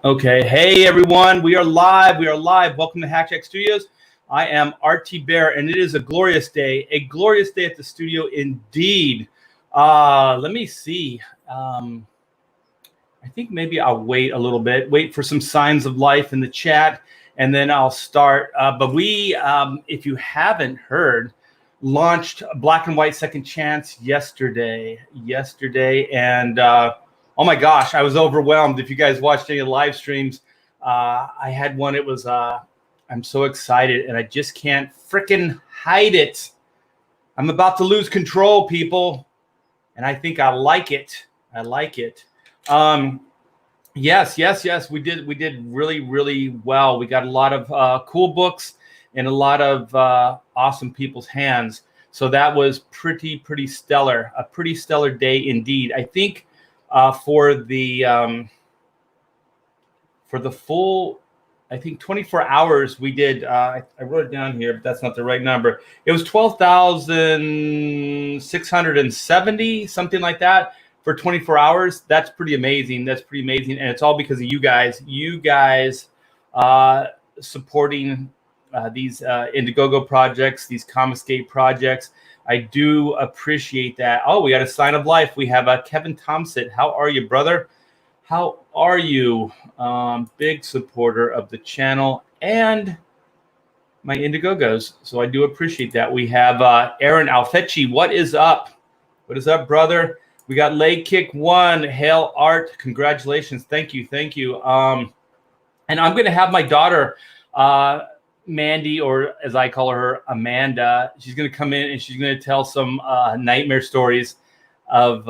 Okay, hey everyone, we are live. We are live. Welcome to Hackjack Studios. I am Thibert, and it is a glorious day at the studio indeed. Let me see. I think maybe I'll wait a little bit, wait for some signs of life in the chat, and then I'll start. But we, if you haven't heard, launched Black and White Second Chance yesterday, and oh my gosh, I was overwhelmed. If you guys watched any of the live streams, I had one. It was, I'm so excited, and I just can't freaking hide it. I'm about to lose control, people, and I think I like it. I like it. Yes. We did really well. We got a lot of cool books in a lot of awesome people's hands. So that was pretty stellar. A pretty stellar day indeed. I think for the full, I think 24 hours we did. I wrote it down here, but that's not the right number. It was 12,670, something like that, for 24 hours. That's pretty amazing. And it's all because of you guys. Supporting these Indiegogo projects, these Commscape projects. I do appreciate that. Oh, we got a sign of life. We have Kevin Thompson. How are you, brother? How are you? Big supporter of the channel and my Indiegogos. So I do appreciate that. We have Aaron Alfecci. What is up? What is up, brother? We got Leg Kick 1. Hail Art. Congratulations. Thank you. And I'm going to have my daughter, Mandy, or as I call her, Amanda. She's going to come in and she's going to tell some nightmare stories of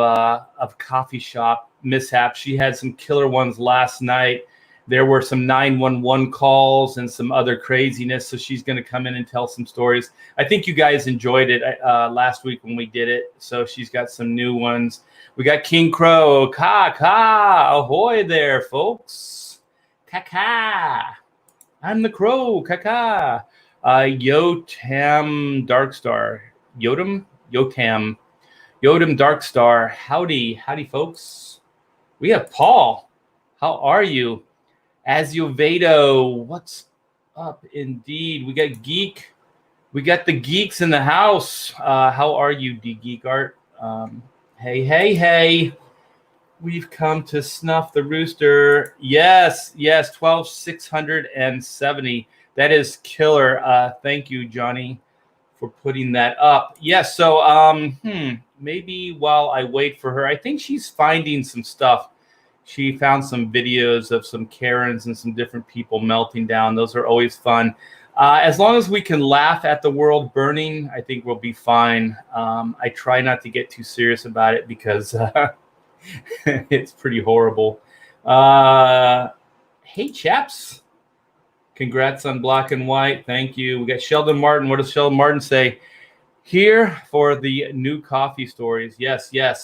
coffee shop mishaps. She had some killer ones last night. There were some 911 calls and some other craziness. So she's going to come in and tell some stories. I think you guys enjoyed it last week when we did it. So she's got some new ones. We got King Crow. Ahoy there, folks. Ka. I'm the Crow. Ka. Yotam Darkstar. Yotam Darkstar. Howdy, folks. We have Paul. How are you? Aziovedo, what's up? Indeed, we got Geek. We got the geeks in the house. How are you, D Geek Art? Hey. We've come to snuff the rooster. Yes, 12,670. That is killer. Thank you, Johnny, for putting that up. Yes, so maybe while I wait for her, I think she's finding some stuff. She found some videos of some Karens and some different people melting down. Those are always fun. As long as we can laugh at the world burning, I think we'll be fine. I try not to get too serious about it because it's pretty horrible. Hey, chaps. Congrats on Black and White. Thank you. We got Sheldon Martin. What does Sheldon Martin say? Here for the new coffee stories. Yes. It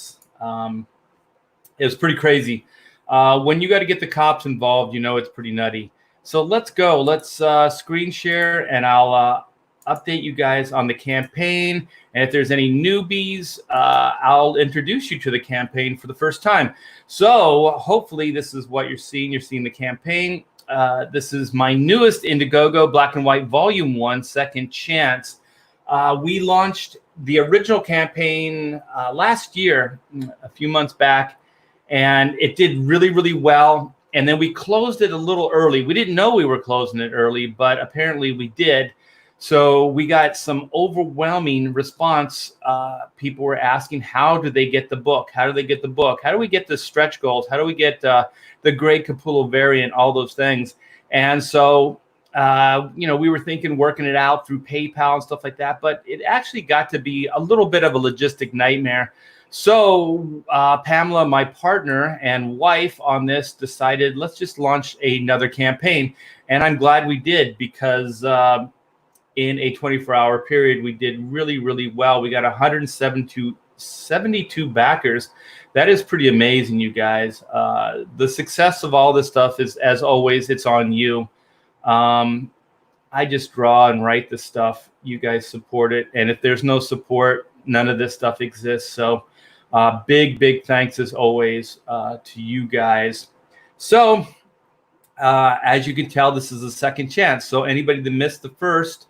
was pretty crazy. When you got to get the cops involved, it's pretty nutty. So let's go. Let's screen share, and I'll update you guys on the campaign. And if there's any newbies, I'll introduce you to the campaign for the first time. So hopefully this is what you're seeing. You're seeing the campaign. This is my newest Indiegogo Black and White Volume 1, Second Chance. We launched the original campaign last year, a few months back, and it did really well. And then we closed it a little early. We didn't know we were closing it early, but apparently we did. So we got some overwhelming response. People were asking, how do they get the book? How do we get the stretch goals? How do we get the Grey Capullo variant? All those things. And so, we were thinking working it out through PayPal and stuff like that, but it actually got to be a little bit of a logistic nightmare. So Pamela, my partner and wife on this, decided let's just launch another campaign. And I'm glad we did, because in a 24-hour period, we did really well. We got 172 backers. That is pretty amazing, you guys. The success of all this stuff is, as always, it's on you. I just draw and write the stuff. You guys support it. And if there's no support, none of this stuff exists. So big thanks, as always, to you guys. So As you can tell, this is a second chance. So anybody that missed the first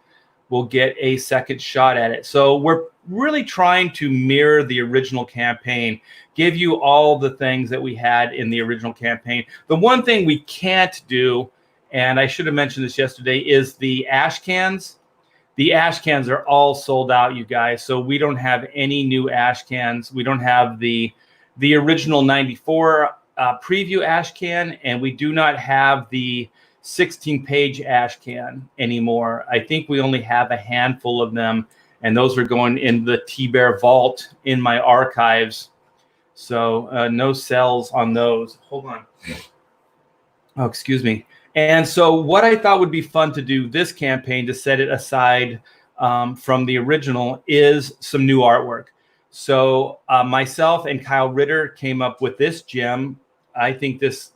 will get a second shot at it. So we're really trying to mirror the original campaign, give you all the things that we had in the original campaign. The one thing we can't do, and I should have mentioned this yesterday, is the ash cans. The ash cans are all sold out, you guys. So we don't have any new ash cans. We don't have the original 94 preview ash can, and we do not have the 16-page ash can anymore. I think we only have a handful of them, and those are going in the Thibert vault in my archives. So no sales on those. Hold on. Oh, excuse me. And so what I thought would be fun to do this campaign, to set it aside from the original, is some new artwork. So myself and Kyle Ritter came up with this gem. I think this,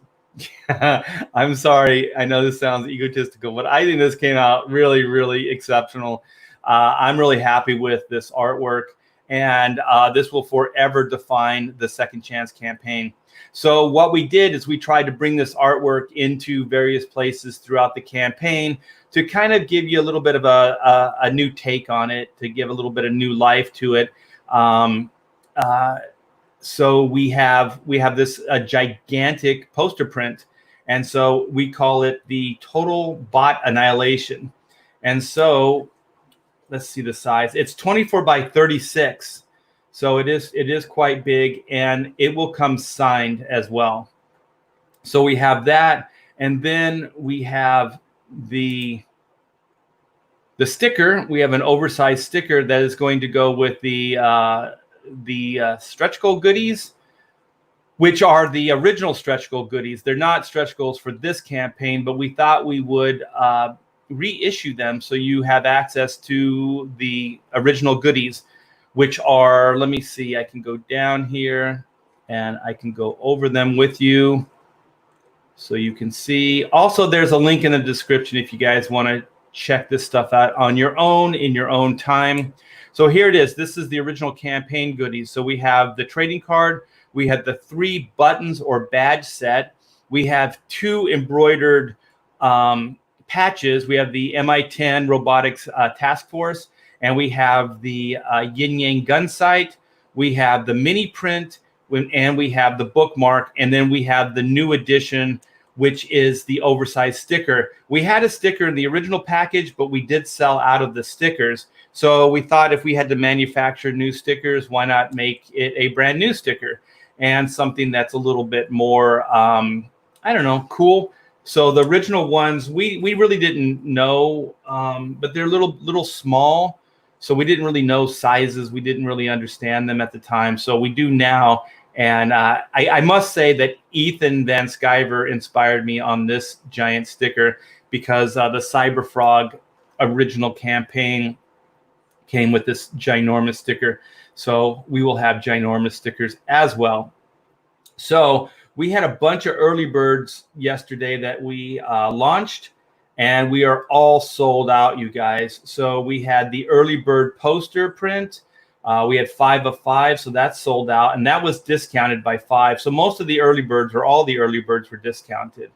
I'm sorry, I know this sounds egotistical, but I think this came out really, really exceptional. I'm really happy with this artwork, and this will forever define the Second Chance campaign. So what we did is we tried to bring this artwork into various places throughout the campaign to kind of give you a little bit of a new take on it, to give a little bit of new life to it. So we have this gigantic poster print, and so we call it the Total Bot Annihilation. And so let's see the size. It's 24 by 36. So it is quite big, and it will come signed as well. So we have that, and then we have the sticker. We have an oversized sticker that is going to go with the stretch goal goodies, which are the original stretch goal goodies. They're not stretch goals for this campaign, but we thought we would reissue them so you have access to the original goodies, which are, let me see, I can go down here and I can go over them with you so you can see. Also, there's a link in the description if you guys want to check this stuff out on your own, in your own time. So here it is. This is the original campaign goodies. So we have the trading card. We have the 3 buttons or badge set. We have 2 embroidered patches. We have the MI10 Robotics Task Force, and we have the Yin Yang gun sight. We have the mini print, and we have the bookmark, and then we have the new edition, which is the oversized sticker. We had a sticker in the original package, but we did sell out of the stickers. So we thought if we had to manufacture new stickers, why not make it a brand new sticker and something that's a little bit more, I don't know, cool. So the original ones, we really didn't know, but they're little small. So we didn't really know sizes. We didn't really understand them at the time. So we do now. And I must say that Ethan Van Sciver inspired me on this giant sticker, because the Cyber Frog original campaign came with this ginormous sticker. So we will have ginormous stickers as well. So we had a bunch of early birds yesterday that we launched, and we are all sold out, you guys. So we had the early bird poster print. We had 5 of 5, so that's sold out, and that was discounted by 5. So most of the early birds, or all the early birds, were discounted.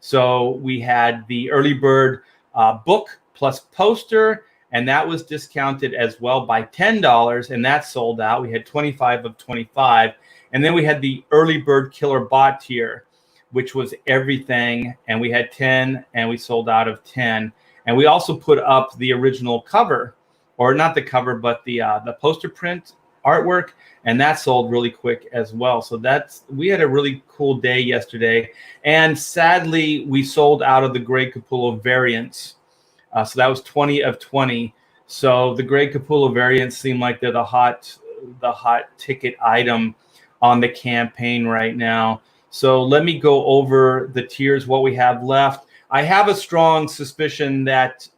So we had the early bird book plus poster, and that was discounted as well by $10, and that sold out. We had 25 of 25. And then we had the early bird killer bot tier, which was everything, and we had 10, and we sold out of 10. And we also put up the original cover, or not the cover, but the poster print artwork, and that sold really quick as well. So we had a really cool day yesterday, and sadly we sold out of the Greg Capullo variants. So that was 20 of 20. So the Greg Capullo variants seem like they're the hot ticket item on the campaign right now. So let me go over the tiers, what we have left. I have a strong suspicion that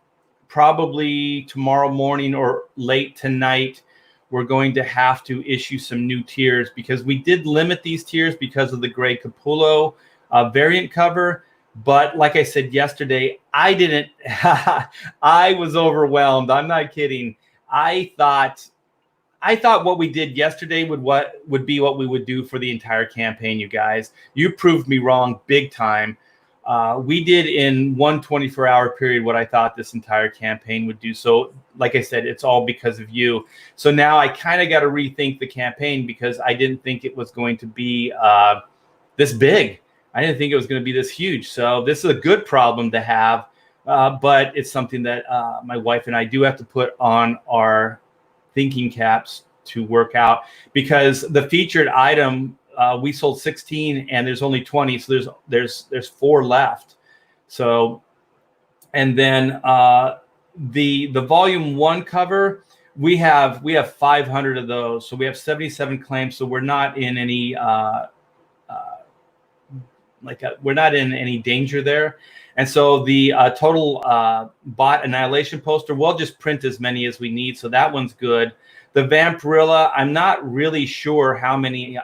probably tomorrow morning or late tonight, we're going to have to issue some new tiers, because we did limit these tiers because of the Greg Capullo variant cover. But like I said yesterday, I didn't, I was overwhelmed. I'm not kidding. I thought what we did yesterday would be what we would do for the entire campaign, you guys. You proved me wrong big time. We did in one 24-hour period what I thought this entire campaign would do. So like I said, it's all because of you. So now I kind of got to rethink the campaign because I didn't think it was going to be this big. I didn't think it was going to be this huge. So this is a good problem to have, but it's something that my wife and I do have to put on our thinking caps to work out, because the featured item, we sold 16 and there's only 20, so there's 4 left. So, and then the volume 1 cover, we have 500 of those, so we have 77 claims. So we're not in any we're not in any danger there. And so the total bot annihilation poster, we'll just print as many as we need, so that one's good. The Vampirella, I'm not really sure how many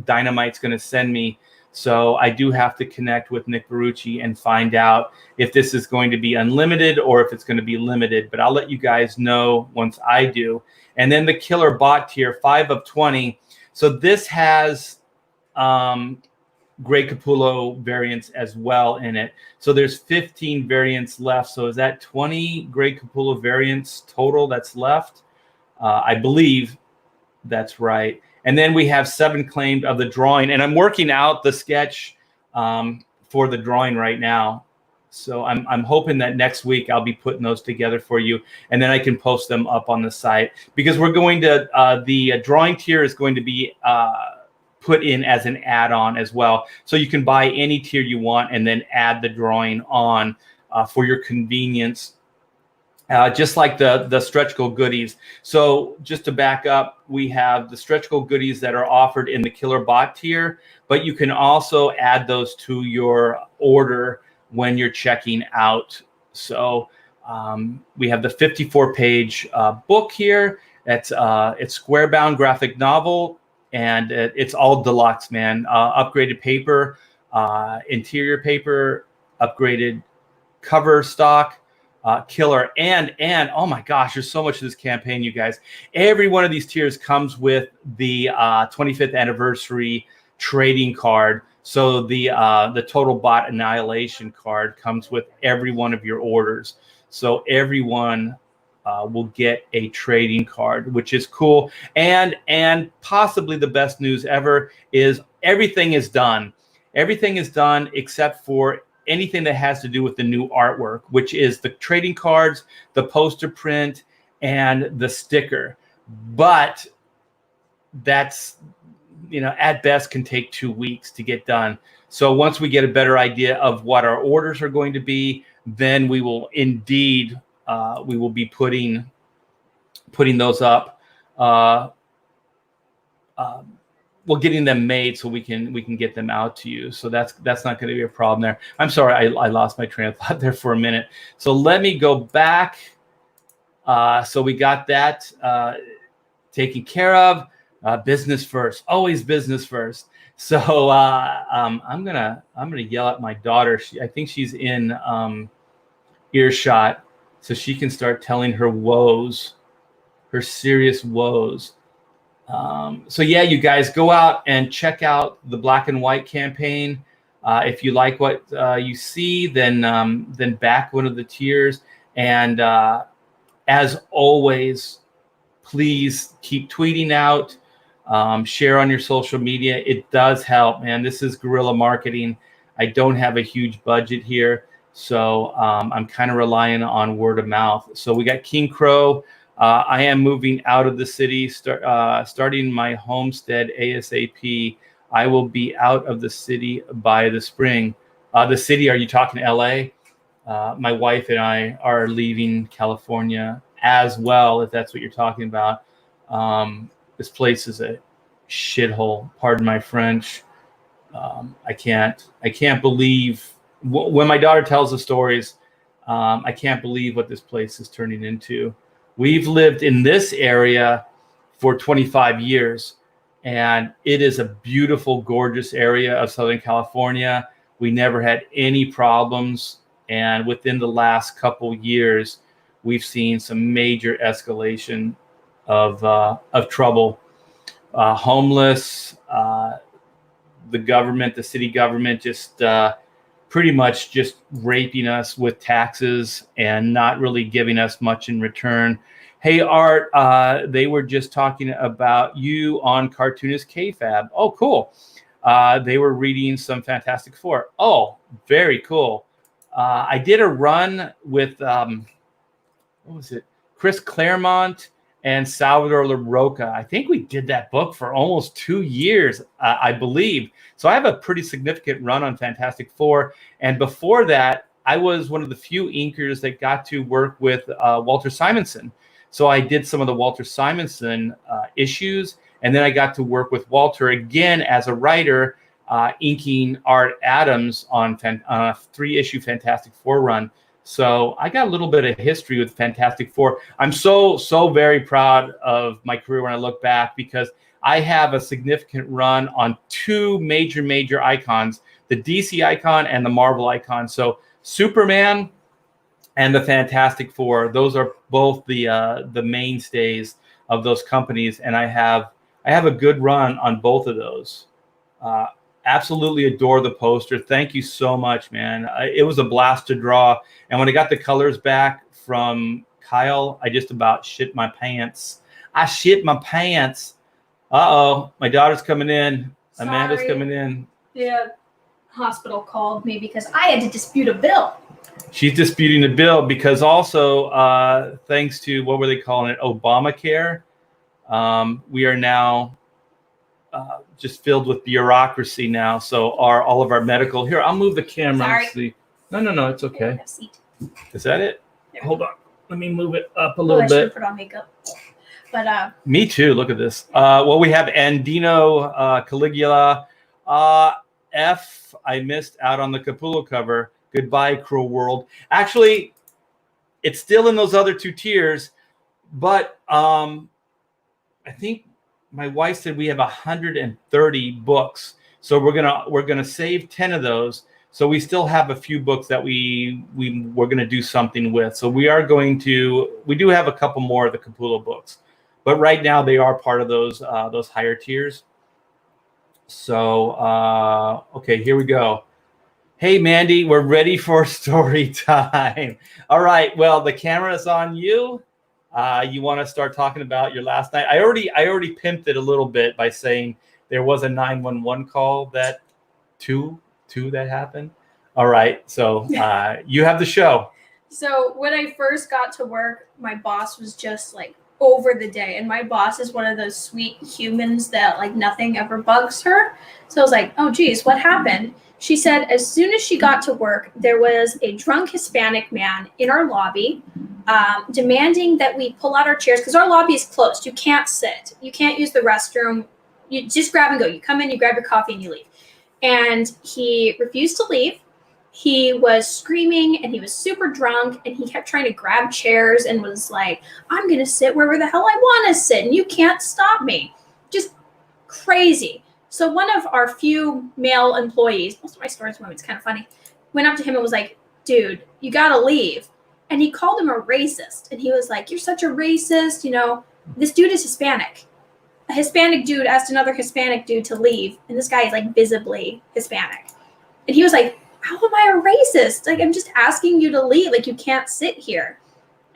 Dynamite's going to send me, so I do have to connect with Nick Barucci and find out if this is going to be unlimited or if it's going to be limited, but I'll let you guys know once I do. And then the killer bot tier, 5 of 20. So this has Grey Capullo variants as well in it. So there's 15 variants left. So is that 20 Grey Capullo variants total that's left? I believe that's right. And then we have 7 claimed of the drawing, and I'm working out the sketch for the drawing right now. So I'm hoping that next week I'll be putting those together for you, and then I can post them up on the site, because we're going to the drawing tier is going to be put in as an add-on as well. So you can buy any tier you want and then add the drawing on for your convenience. Just like the stretch goal goodies. So just to back up, we have the stretch goal goodies that are offered in the killer bot tier, but you can also add those to your order when you're checking out. So we have the 54-page book here. It's square bound graphic novel, and it's all deluxe, man. Upgraded paper, interior paper, upgraded cover stock, killer, and oh my gosh, there's so much of this campaign, you guys. Every one of these tiers comes with the 25th anniversary trading card. So the total bot annihilation card comes with every one of your orders. So everyone will get a trading card, which is cool. And possibly the best news ever is everything is done. Everything is done except for anything that has to do with the new artwork, which is the trading cards, the poster print, and the sticker. But that's, at best can take 2 weeks to get done. So once we get a better idea of what our orders are going to be, then we will indeed, we will be putting those up. Well, getting them made so we can get them out to you. So that's not going to be a problem there. I'm sorry, I lost my train of thought there for a minute. So let me go back. So we got that taken care of. Business first, always business first. So I'm gonna yell at my daughter. I think she's in earshot, so she can start telling her woes, her serious woes. So yeah, you guys go out and check out the Black and White campaign. If you like what you see, then back one of the tiers. And as always, please keep tweeting out, share on your social media. It does help, man. This is guerrilla marketing. I don't have a huge budget here, so I'm kind of relying on word of mouth. So we got King Crow. I am moving out of the city, starting my homestead ASAP. I will be out of the city by the spring. The city, are you talking LA? My wife and I are leaving California as well, if that's what you're talking about. This place is a shithole, pardon my French. I can't believe, when my daughter tells the stories, I can't believe what this place is turning into. We've lived in this area for 25 years, and it is a beautiful, gorgeous area of Southern California. We never had any problems, and within the last couple years, we've seen some major escalation of trouble. Homeless, the government, the city government, just pretty much just raping us with taxes and not really giving us much in return. Hey, Art, they were just talking about you on Cartoonist KFAB. Oh, cool. They were reading some Fantastic Four. Oh, very cool. I did a run with, what was it? Chris Claremont and Salvador LaRocca. I think we did that book for almost 2 years, I believe. So I have a pretty significant run on Fantastic Four. And before that, I was one of the few inkers that got to work with Walter Simonson. So I did some of the Walter Simonson issues. And then I got to work with Walter again as a writer, inking Art Adams on a 3-issue Fantastic Four run. So I got a little bit of history with Fantastic Four. I'm so very proud of my career when I look back, because I have a significant run on 2 major icons, the DC icon and the Marvel icon. So Superman and the Fantastic Four, those are both the mainstays of those companies. And I have a good run on both of those. Absolutely adore the poster. Thank you so much, man. It was a blast to draw. And when I got the colors back from Kyle, I just about shit my pants. I shit my pants. Uh-oh, my daughter's coming in. Sorry. Amanda's coming in. Yeah, hospital called me because I had to dispute a bill. She's disputing the bill because also, thanks to, what were they calling it, Obamacare, we are now just filled with bureaucracy now. So all of our medical, here, I'll move the camera. Sorry. See. No, it's okay. Is that it? There Hold on. Let me move it up a little I bit. put on makeup. But me too. Look at this. Well, we have Andino, Caligula, F. I missed out on the Capullo cover. Goodbye, cruel world. Actually, it's still in those other 2 tiers, but I think my wife said we have 130 books, so we're gonna save 10 of those. So we still have a few books that we're gonna do something with. So we do have a couple more of the Capullo books, but right now they are part of those higher tiers. So okay, here we go. Hey, Mandy, we're ready for story time. All right, well, the camera is on you. You want to start talking about your last night? I already pimped it a little bit by saying there was a 911 call that two that happened. All right, so you have the show. So when I first got to work, my boss was just like over the day, and my boss is one of those sweet humans that like nothing ever bugs her. So I was like, oh geez, what happened? She said as soon as she got to work, there was a drunk Hispanic man in our lobby demanding that we pull out our chairs because our lobby is closed. You can't sit. You can't use the restroom. You just grab and go. You come in, you grab your coffee, and you leave. And he refused to leave. He was screaming, and he was super drunk, and he kept trying to grab chairs and was like, I'm going to sit wherever the hell I want to sit, and you can't stop me. Just crazy. So one of our few male employees, most of my stories are it's kind of funny, went up to him and was like, dude, you got to leave. And he called him a racist. And he was like, you're such a racist. You know, this dude is Hispanic. A Hispanic dude asked another Hispanic dude to leave. And this guy is like visibly Hispanic. And he was like, how am I a racist? Like, I'm just asking you to leave. Like, you can't sit here.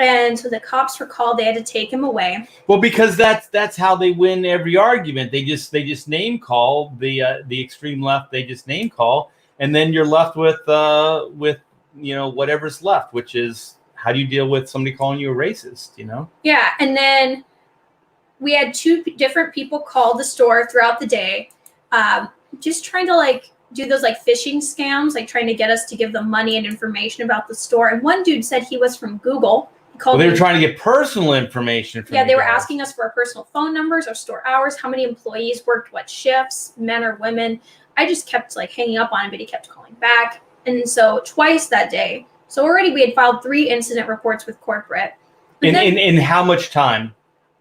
And so the cops were called. They had to take him away. Well, because that's how they win every argument. They just name call the extreme left. They just name call, and then you're left with whatever's left, which is how do you deal with somebody calling you a racist? Yeah, and then we had 2 different people call the store throughout the day, just trying to like do those like phishing scams, like trying to get us to give them money and information about the store. And one dude said he was from Google. They were trying to get personal information from they were asking us for our personal phone numbers, our store hours, how many employees worked what shifts, men or women. I just kept like hanging up on him, but he kept calling back. And so twice that day. So already we had filed 3 incident reports with corporate. In how much time?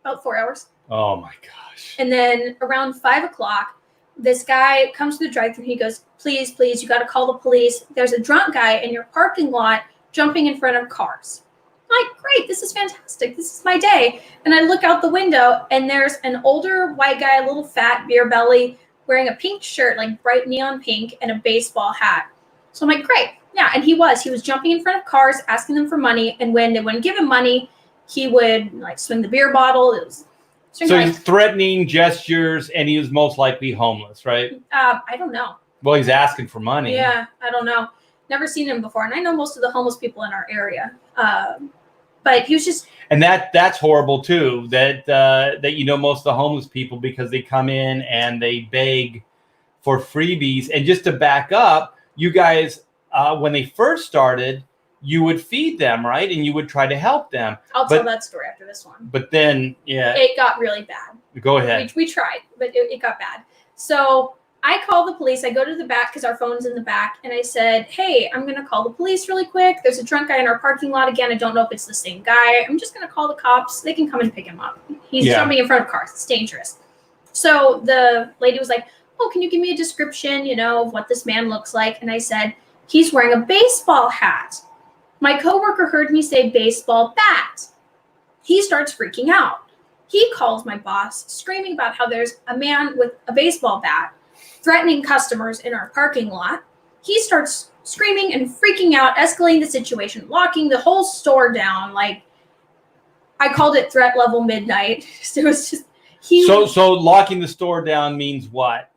About 4 hours. Oh my gosh. And then around 5 o'clock, this guy comes to the drive-thru. He goes, please, you got to call the police. There's a drunk guy in your parking lot jumping in front of cars. I'm like, great, this is fantastic. This is my day. And I look out the window, and there's an older white guy, a little fat beer belly, wearing a pink shirt, like bright neon pink, and a baseball hat. So I'm like, great. Yeah, and he was jumping in front of cars, asking them for money, and when they wouldn't give him money, he would like swing the beer bottle. It was so he's threatening gestures, and he was most likely homeless, right? I don't know. Well, he's asking for money. Yeah, I don't know. Never seen him before, and I know most of the homeless people in our area. But he was just, and that's horrible too. That most of the homeless people, because they come in and they beg for freebies. And just to back up, you guys, when they first started, you would feed them, right? And you would try to help them. I'll tell that story after this one. But then, yeah, it got really bad. Go ahead. We tried, but it got bad. So I call the police. I go to the back because our phone's in the back. And I said, hey, I'm going to call the police really quick. There's a drunk guy in our parking lot again. I don't know if it's the same guy. I'm just going to call the cops. They can come and pick him up. He's jumping in front of cars. It's dangerous. So the lady was like, oh, can you give me a description, of what this man looks like? And I said, he's wearing a baseball hat. My coworker heard me say baseball bat. He starts freaking out. He calls my boss, screaming about how there's a man with a baseball bat threatening customers in our parking lot. He starts screaming and freaking out, escalating the situation, locking the whole store down. Like, I called it threat level midnight. It was just So locking the store down means what?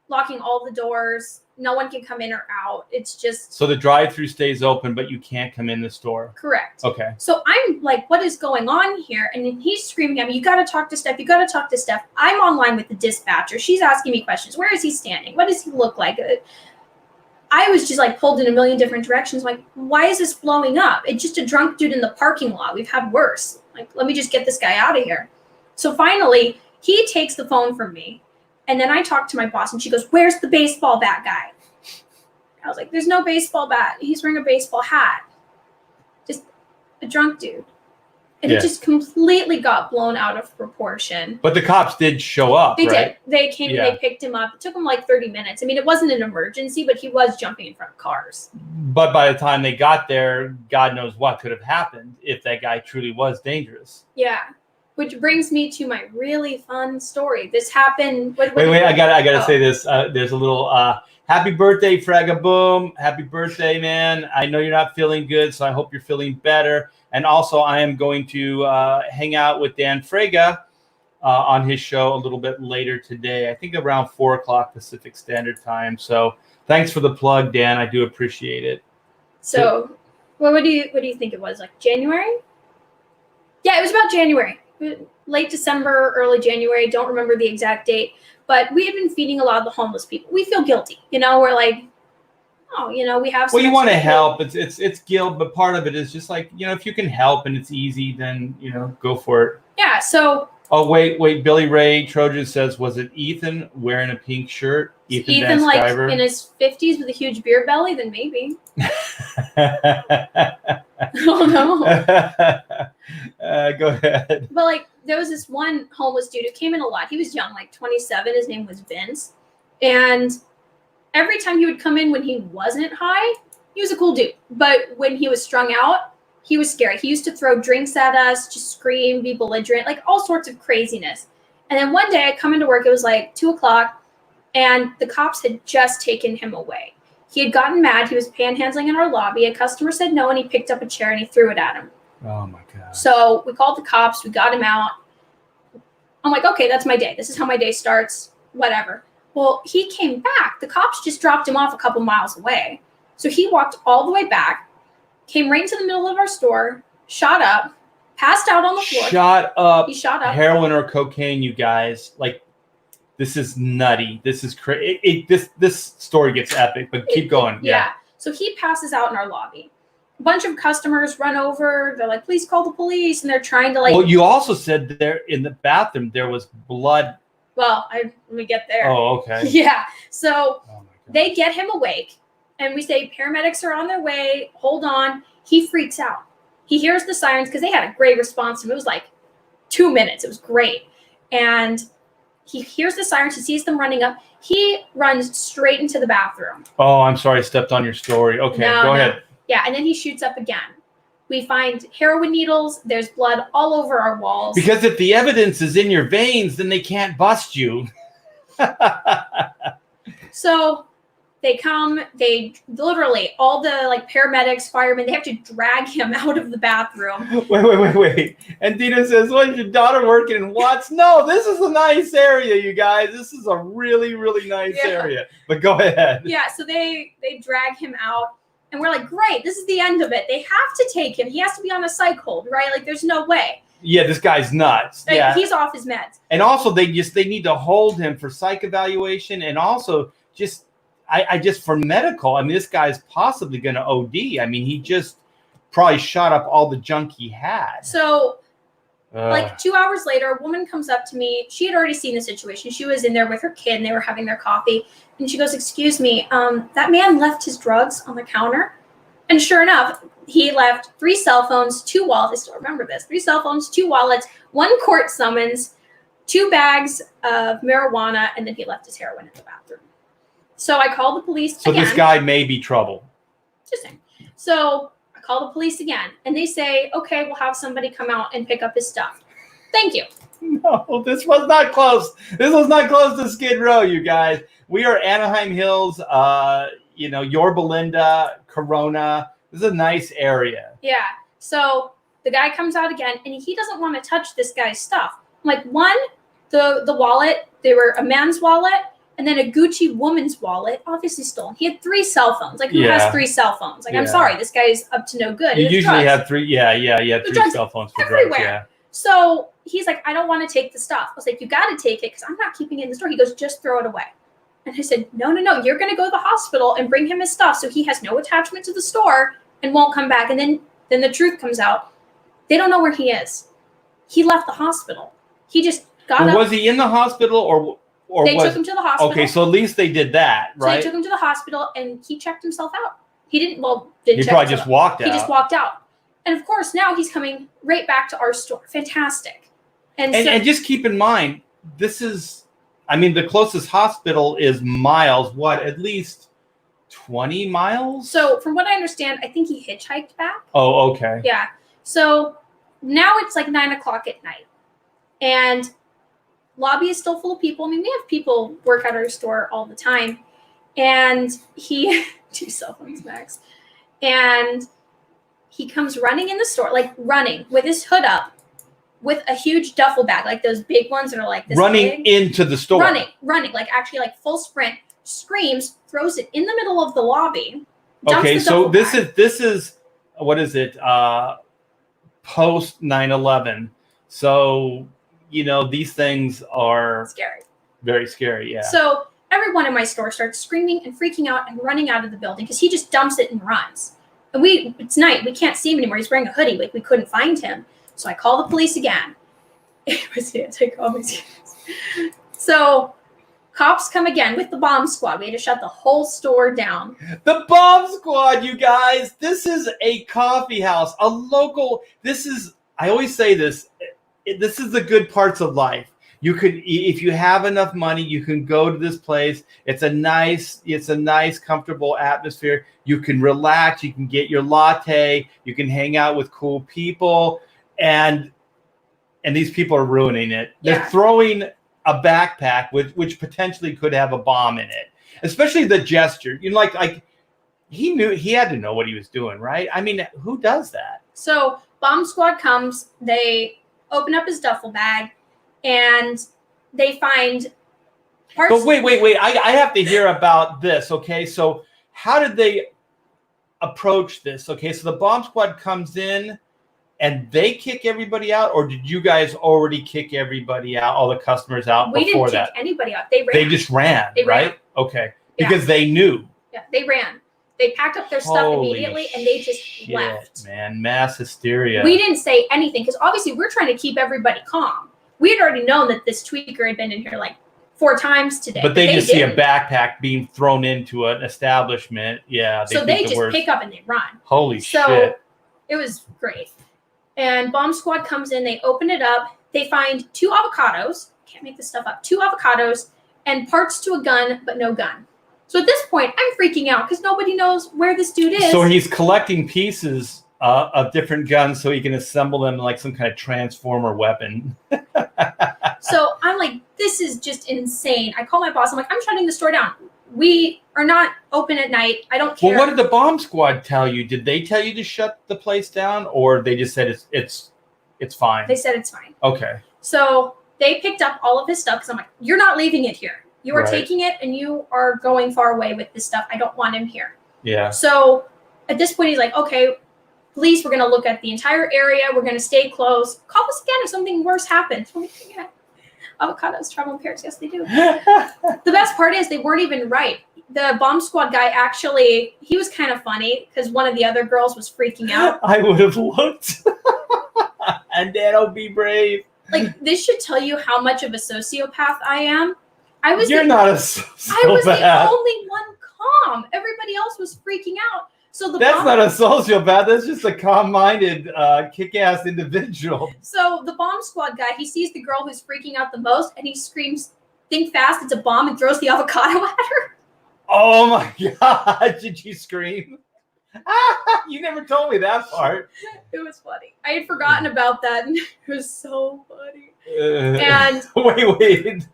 Locking all the doors. No one can come in or out. It's just... So the drive-through stays open, but you can't come in the store. Correct. Okay. So I'm like, what is going on here? And then he's screaming at me, you got to talk to Steph. You got to talk to Steph. I'm online with the dispatcher. She's asking me questions. Where is he standing? What does he look like? I was just like pulled in a million different directions. Like, why is this blowing up? It's just a drunk dude in the parking lot. We've had worse. Like, let me just get this guy out of here. So finally, he takes the phone from me. And then I talked to my boss, and she goes, where's the baseball bat guy? I was like, there's no baseball bat. He's wearing a baseball hat. Just a drunk dude. And it just completely got blown out of proportion. But the cops did show up, They right? did. They came and they picked him up. It took him like 30 minutes. I mean, it wasn't an emergency, but he was jumping in front of cars. But by the time they got there, God knows what could have happened if that guy truly was dangerous. Yeah. Which brings me to my really fun story. This happened. Wait! I gotta say this. There's a little happy birthday, Fragaboom! Happy birthday, man! I know you're not feeling good, so I hope you're feeling better. And also, I am going to hang out with Dan Fraga on his show a little bit later today. I think around 4:00 Pacific Standard Time. So thanks for the plug, Dan. I do appreciate it. So, what do you think it was? Like January? Yeah, it was about January. Late December, early January. Don't remember the exact date, but we had been feeding a lot of the homeless people. We feel guilty, we're like, oh, we have. Well, you want to help. It's guilt, but part of it is just like, if you can help and it's easy, then go for it. Yeah. So. Oh wait! Billy Ray Trojan says, was it Ethan wearing a pink shirt? Ethan like in his 50s with a huge beer belly? Then maybe. Oh no. Go ahead. But like, there was this one homeless dude who came in a lot. He was young, like 27. His name was Vince, and every time he would come in when he wasn't high, he was a cool dude. But when he was strung out, he was scary. He used to throw drinks at us, just scream, be belligerent, like all sorts of craziness. And then one day I come into work, it was like 2:00, and the cops had just taken him away. He had gotten mad. He was panhandling in our lobby. A customer said no, and he picked up a chair and he threw it at him. Oh my God. So we called the cops. We got him out. I'm like, okay, that's my day. This is how my day starts. Whatever. Well, he came back. The cops just dropped him off a couple miles away. So he walked all the way back, came right into the middle of our store, shot up, passed out on the floor. Shot up. He shot up. Heroin or cocaine, you guys. Like, this is nutty. This is crazy. This story gets epic, but keep going. Yeah. So he passes out in our lobby. A bunch of customers run over. They're like, please call the police. And they're trying to like. Well, you also said there in the bathroom there was blood. Well, let me get there. Oh, okay. Yeah. So they get him awake. And we say, paramedics are on their way. Hold on. He freaks out. He hears the sirens because they had a great response to him. It was like 2 minutes. It was great. And he hears the sirens. He sees them running up. He runs straight into the bathroom. Oh, I'm sorry. I stepped on your story. Okay, go ahead. Yeah, and then he shoots up again. We find heroin needles. There's blood all over our walls. Because if the evidence is in your veins, then they can't bust you. So They come, they literally, all the like paramedics, firemen, they have to drag him out of the bathroom. Wait. And Dina says, "Well, is your daughter working in Watts?" No, this is a nice area, you guys. This is a really, really nice area. But go ahead. Yeah, so they drag him out, and we're like, great, this is the end of it. They have to take him. He has to be on a psych hold, right? Like, there's no way. Yeah, this guy's nuts. Like, yeah, he's off his meds. And also, they need to hold him for psych evaluation, and also just. I just for medical. I mean, this guy's possibly going to OD. I mean, he just probably shot up all the junk he had. So, like 2 hours later, a woman comes up to me. She had already seen the situation. She was in there with her kid, and they were having their coffee. And she goes, "Excuse me, that man left his drugs on the counter." And sure enough, he left 3 cell phones, 2 wallets. I still remember this: 3 cell phones, 2 wallets, 1 court summons, 2 bags of marijuana, and then he left his heroin in the bathroom. So I call the police again. So this guy may be trouble. Just saying. So I call the police again, and they say, "Okay, we'll have somebody come out and pick up his stuff." Thank you. No, this was not close. This was not close to Skid Row, you guys. We are Anaheim Hills, Yorba Linda, Corona. This is a nice area. Yeah. So the guy comes out again, and he doesn't want to touch this guy's stuff. I'm like, one, the wallet, they were a man's wallet, and then a Gucci woman's wallet, obviously stolen. He had 3 cell phones. Like, who has 3 cell phones? Like, I'm sorry, this guy's up to no good. You usually have 3. Yeah, 3 cell phones for everywhere. drugs. Yeah. So he's like, "I don't want to take the stuff." I was like, "You got to take it because I'm not keeping it in the store." He goes, "Just throw it away." And I said, No. You're going to go to the hospital and bring him his stuff so he has no attachment to the store and won't come back. And then the truth comes out. They don't know where he is. He left the hospital. He just got up. Was he in the hospital or they took him to the hospital. Okay, so at least they did that, right? So they took him to the hospital, and he checked himself out. He didn't He probably just walked out. He just walked out. And of course, now he's coming right back to our store. Fantastic. And just keep in mind, this is, the closest hospital is miles, at least 20 miles? So from what I understand, I think he hitchhiked back. Oh, okay. Yeah. So now it's like 9 o'clock at night. And lobby is still full of people. We have people work at our store all the time. And he, 2 cell phones max. And he comes running in the store, like running with his hood up, with a huge duffel bag, like those big ones that are like this running big. Into the store. Running, like actually like full sprint, screams, throws it in the middle of the lobby. Okay, so this is what is it? Post 9/11. So, these things are scary. Very scary, yeah. So everyone in my store starts screaming and freaking out and running out of the building because he just dumps it and runs. And it's night. We can't see him anymore. He's wearing a hoodie. Like, we couldn't find him. So I call the police again. So cops come again with the bomb squad. We had to shut the whole store down. The bomb squad, you guys. This is a coffee house, a local. I always say this. This is the good parts of life. You could, if you have enough money, you can go to this place. It's a nice, comfortable atmosphere. You can relax. You can get your latte. You can hang out with cool people, and these people are ruining it. Yeah. They're throwing a backpack which potentially could have a bomb in it. Especially the gesture. Like he knew, he had to know what he was doing, right? Who does that? So bomb squad comes. They open up his duffel bag. And they find parts. But wait. I have to hear about this, okay? So how did they approach this? Okay, so the bomb squad comes in and they kick everybody out, or did you guys already kick everybody out, all the customers out before that? We didn't kick anybody out. They ran. They just ran, right? Okay, because they knew. Yeah, they ran. They packed up their stuff immediately, and they just left. Man, mass hysteria. We didn't say anything because obviously we're trying to keep everybody calm. We had already known that this tweaker had been in here like 4 times today. But they just see a backpack being thrown into an establishment. Yeah. So they just pick up and they run. Holy shit. So it was great. And bomb squad comes in. They open it up. They find 2 avocados. Can't make this stuff up. 2 avocados and parts to a gun, but no gun. So at this point, I'm freaking out because nobody knows where this dude is. So he's collecting pieces of different guns so he can assemble them like some kind of transformer weapon. So I'm like, this is just insane. I call my boss. I'm like, I'm shutting the store down. we are not open at night. I don't care. Well, what did the bomb squad tell you? Did they tell you to shut the place down, or they just said it's fine? They said it's fine. Okay. So they picked up all of his stuff because I'm like, you're not leaving it here. You are taking it and you are going far away with this stuff. I don't want him here. Yeah. So at this point, he's like, okay, police, we're going to look at the entire area. We're going to stay close. Call us again if something worse happens. Yeah. Avocados travel in pairs. Yes, they do. The best part is they weren't even right. The bomb squad guy actually, he was kind of funny because one of the other girls was freaking out. I would have looked. And then I'll be brave. Like, this should tell you how much of a sociopath I am. You're not a sociopath. I was the only one calm. Everybody else was freaking out. So that's not a sociopath. That's just a calm-minded, kick-ass individual. So the bomb squad guy, he sees the girl who's freaking out the most, and he screams, "Think fast! It's a bomb!" and throws the avocado at her. Oh my God! Did you scream? You never told me that part. It was funny. I had forgotten about that, and it was so funny. And wait.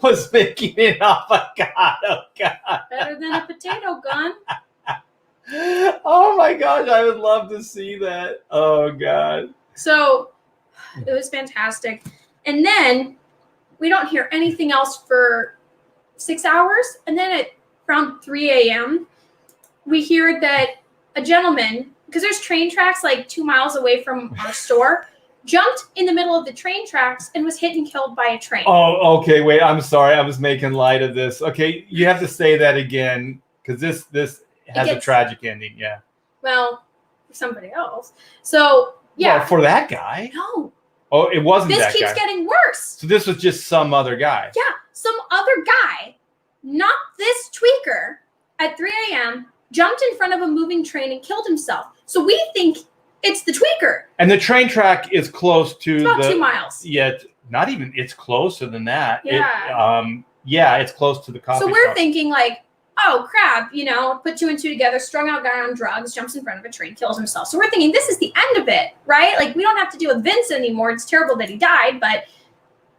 Was making an avocado. God. Better than a potato gun. Oh my gosh, I would love to see that. Oh God. So it was fantastic. And then we don't hear anything else for 6 hours. And then at around 3 a.m., we hear that a gentleman, because there's train tracks like 2 miles away from our store, jumped in the middle of the train tracks and was hit and killed by a train. Oh, okay. Wait, I'm sorry. I was making light of this. Okay, you have to say that again because this has a tragic ending. Yeah. Well, for somebody else. So, yeah. Well, for that guy. No. Oh, it wasn't that guy. This keeps getting worse. So this was just some other guy. Yeah, some other guy, not this tweaker, at 3 a.m., jumped in front of a moving train and killed himself. So we think it's the tweaker. And the train track is close to about 2 miles. Yeah, not even. It's closer than that. Yeah. It's close to the coffee shop. So we're thinking like, oh crap, put 2 and 2 together, strung out guy on drugs, jumps in front of a train, kills himself. So we're thinking this is the end of it, right? Like we don't have to deal with Vince anymore. It's terrible that he died, but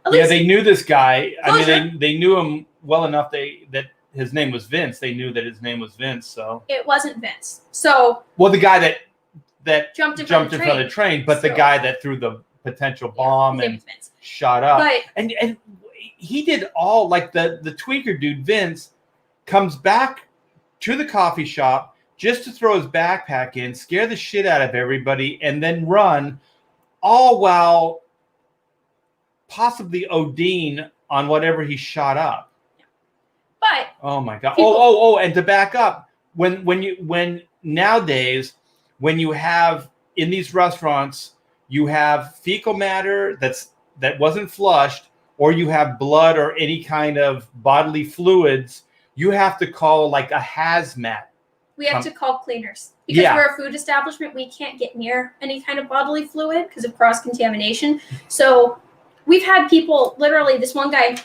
at least they knew this guy. Closure. I mean, they knew him well enough that his name was Vince. They knew that his name was Vince. So it wasn't Vince. So the guy that jumped in front of the train, but the guy that threw the potential bomb and shot up. But, and he did all, like the tweaker dude, Vince, comes back to the coffee shop just to throw his backpack in, scare the shit out of everybody, and then run, all while possibly ODing on whatever he shot up. But oh my God. And to back up, when nowadays, when you have in these restaurants, you have fecal matter that wasn't flushed, or you have blood or any kind of bodily fluids, you have to call like a hazmat. We have to call cleaners. Because we're a food establishment, we can't get near any kind of bodily fluid because of cross-contamination. So we've had people, literally, this one guy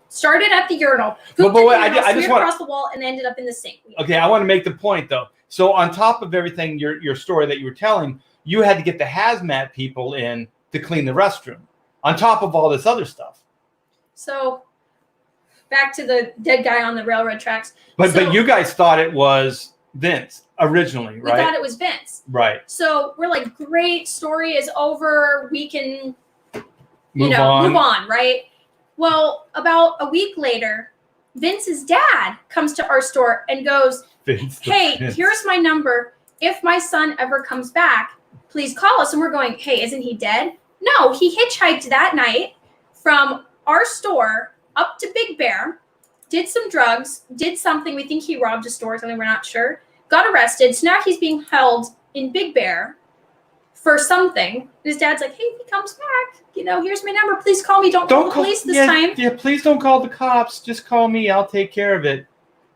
started at the urinal, I just across the wall, and ended up in the sink. Okay, I want to make the point, though. So on top of everything, your story that you were telling, you had to get the hazmat people in to clean the restroom, on top of all this other stuff. So back to the dead guy on the railroad tracks. But you guys thought it was Vince originally, right? We thought it was Vince. Right. So we're like, great, story is over. We can, move on, right? Well, about a week later, Vince's dad comes to our store and goes, hey, here's my number. If my son ever comes back, please call us. And we're going, hey, isn't he dead? No, he hitchhiked that night from our store up to Big Bear, did some drugs, did something. We think he robbed a store or something. We're not sure. Got arrested. So now he's being held in Big Bear for something. His dad's like, hey, if he comes back, here's my number. Please call me. Don't call the police this time. Yeah, please don't call the cops. Just call me. I'll take care of it.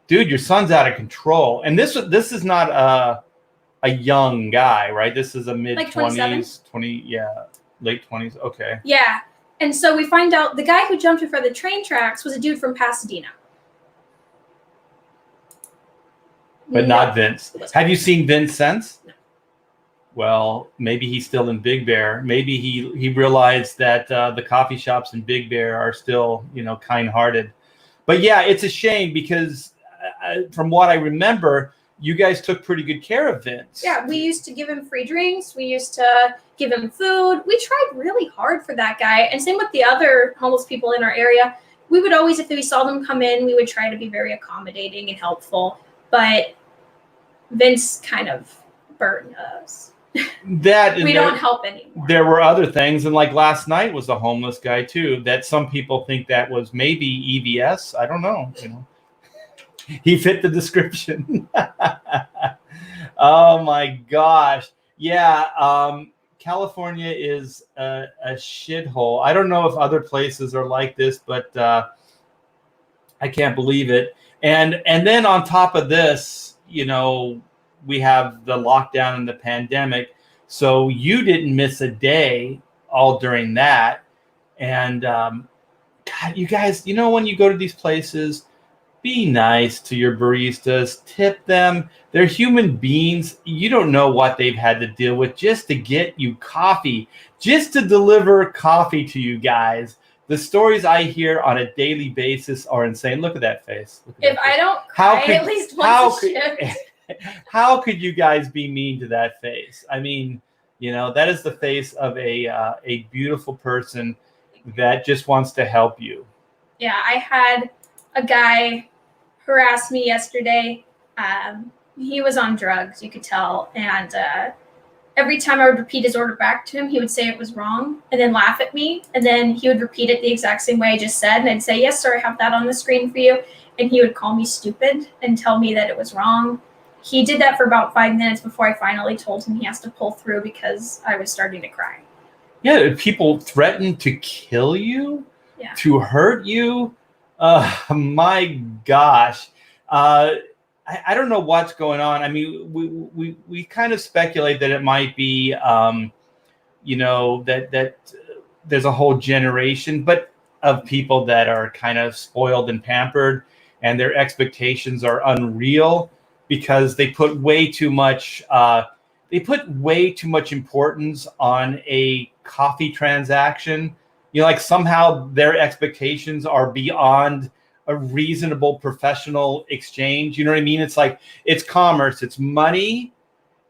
Dude, your son's out of control. And this is not a young guy, right? This is a mid-20s, late 20s. Okay. Yeah. And so we find out the guy who jumped in front of the train tracks was a dude from Pasadena. But not Vince. Have you seen Vince since? No. Well, maybe he's still in Big Bear. Maybe he realized that the coffee shops in Big Bear are still, kind-hearted. But yeah, it's a shame because from what I remember, you guys took pretty good care of Vince. Yeah, we used to give him free drinks. We used to give him food. We tried really hard for that guy. And same with the other homeless people in our area. We would always, if we saw them come in, we would try to be very accommodating and helpful. But Vince kind of burned us. We don't help anymore. There were other things. And like last night was a homeless guy too, that some people think that was maybe EVS. I don't know, He fit the description. Oh my gosh. Yeah. California is a shithole. I don't know if other places are like this, but I can't believe it. And then on top of this, we have the lockdown and the pandemic. So you didn't miss a day all during that. And God, you guys, when you go to these places, be nice to your baristas, tip them. They're human beings. You don't know what they've had to deal with just to get you coffee, just to deliver coffee to you guys. The stories I hear on a daily basis are insane. Look at that face. If I don't cry at least once a shift. How could you guys be mean to that face? I mean, that is the face of a beautiful person that just wants to help you. Yeah, I had a guy harass me yesterday. He was on drugs, you could tell. And every time I would repeat his order back to him, he would say it was wrong and then laugh at me. And then he would repeat it the exact same way I just said. And I'd say, yes, sir, I have that on the screen for you. And he would call me stupid and tell me that it was wrong. He did that for about 5 minutes before I finally told him he has to pull through because I was starting to cry. Yeah, people threaten to kill you, to hurt you. My gosh. I don't know what's going on. I mean, we kind of speculate that it might be, that there's a whole generation of people that are kind of spoiled and pampered, and their expectations are unreal because they put way too much importance on a coffee transaction. Like somehow their expectations are beyond a reasonable professional exchange. You know what I mean? It's like, it's commerce, it's money.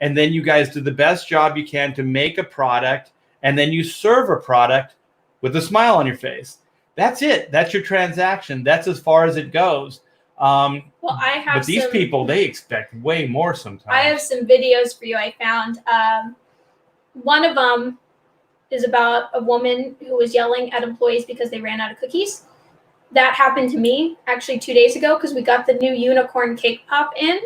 And then you guys do the best job you can to make a product. And then you serve a product with a smile on your face. That's it. That's your transaction. That's as far as it goes. But these people, they expect way more sometimes. I have some videos for you I found. One of them is about a woman who was yelling at employees because they ran out of cookies. That happened to me actually 2 days ago because we got the new unicorn cake pop in,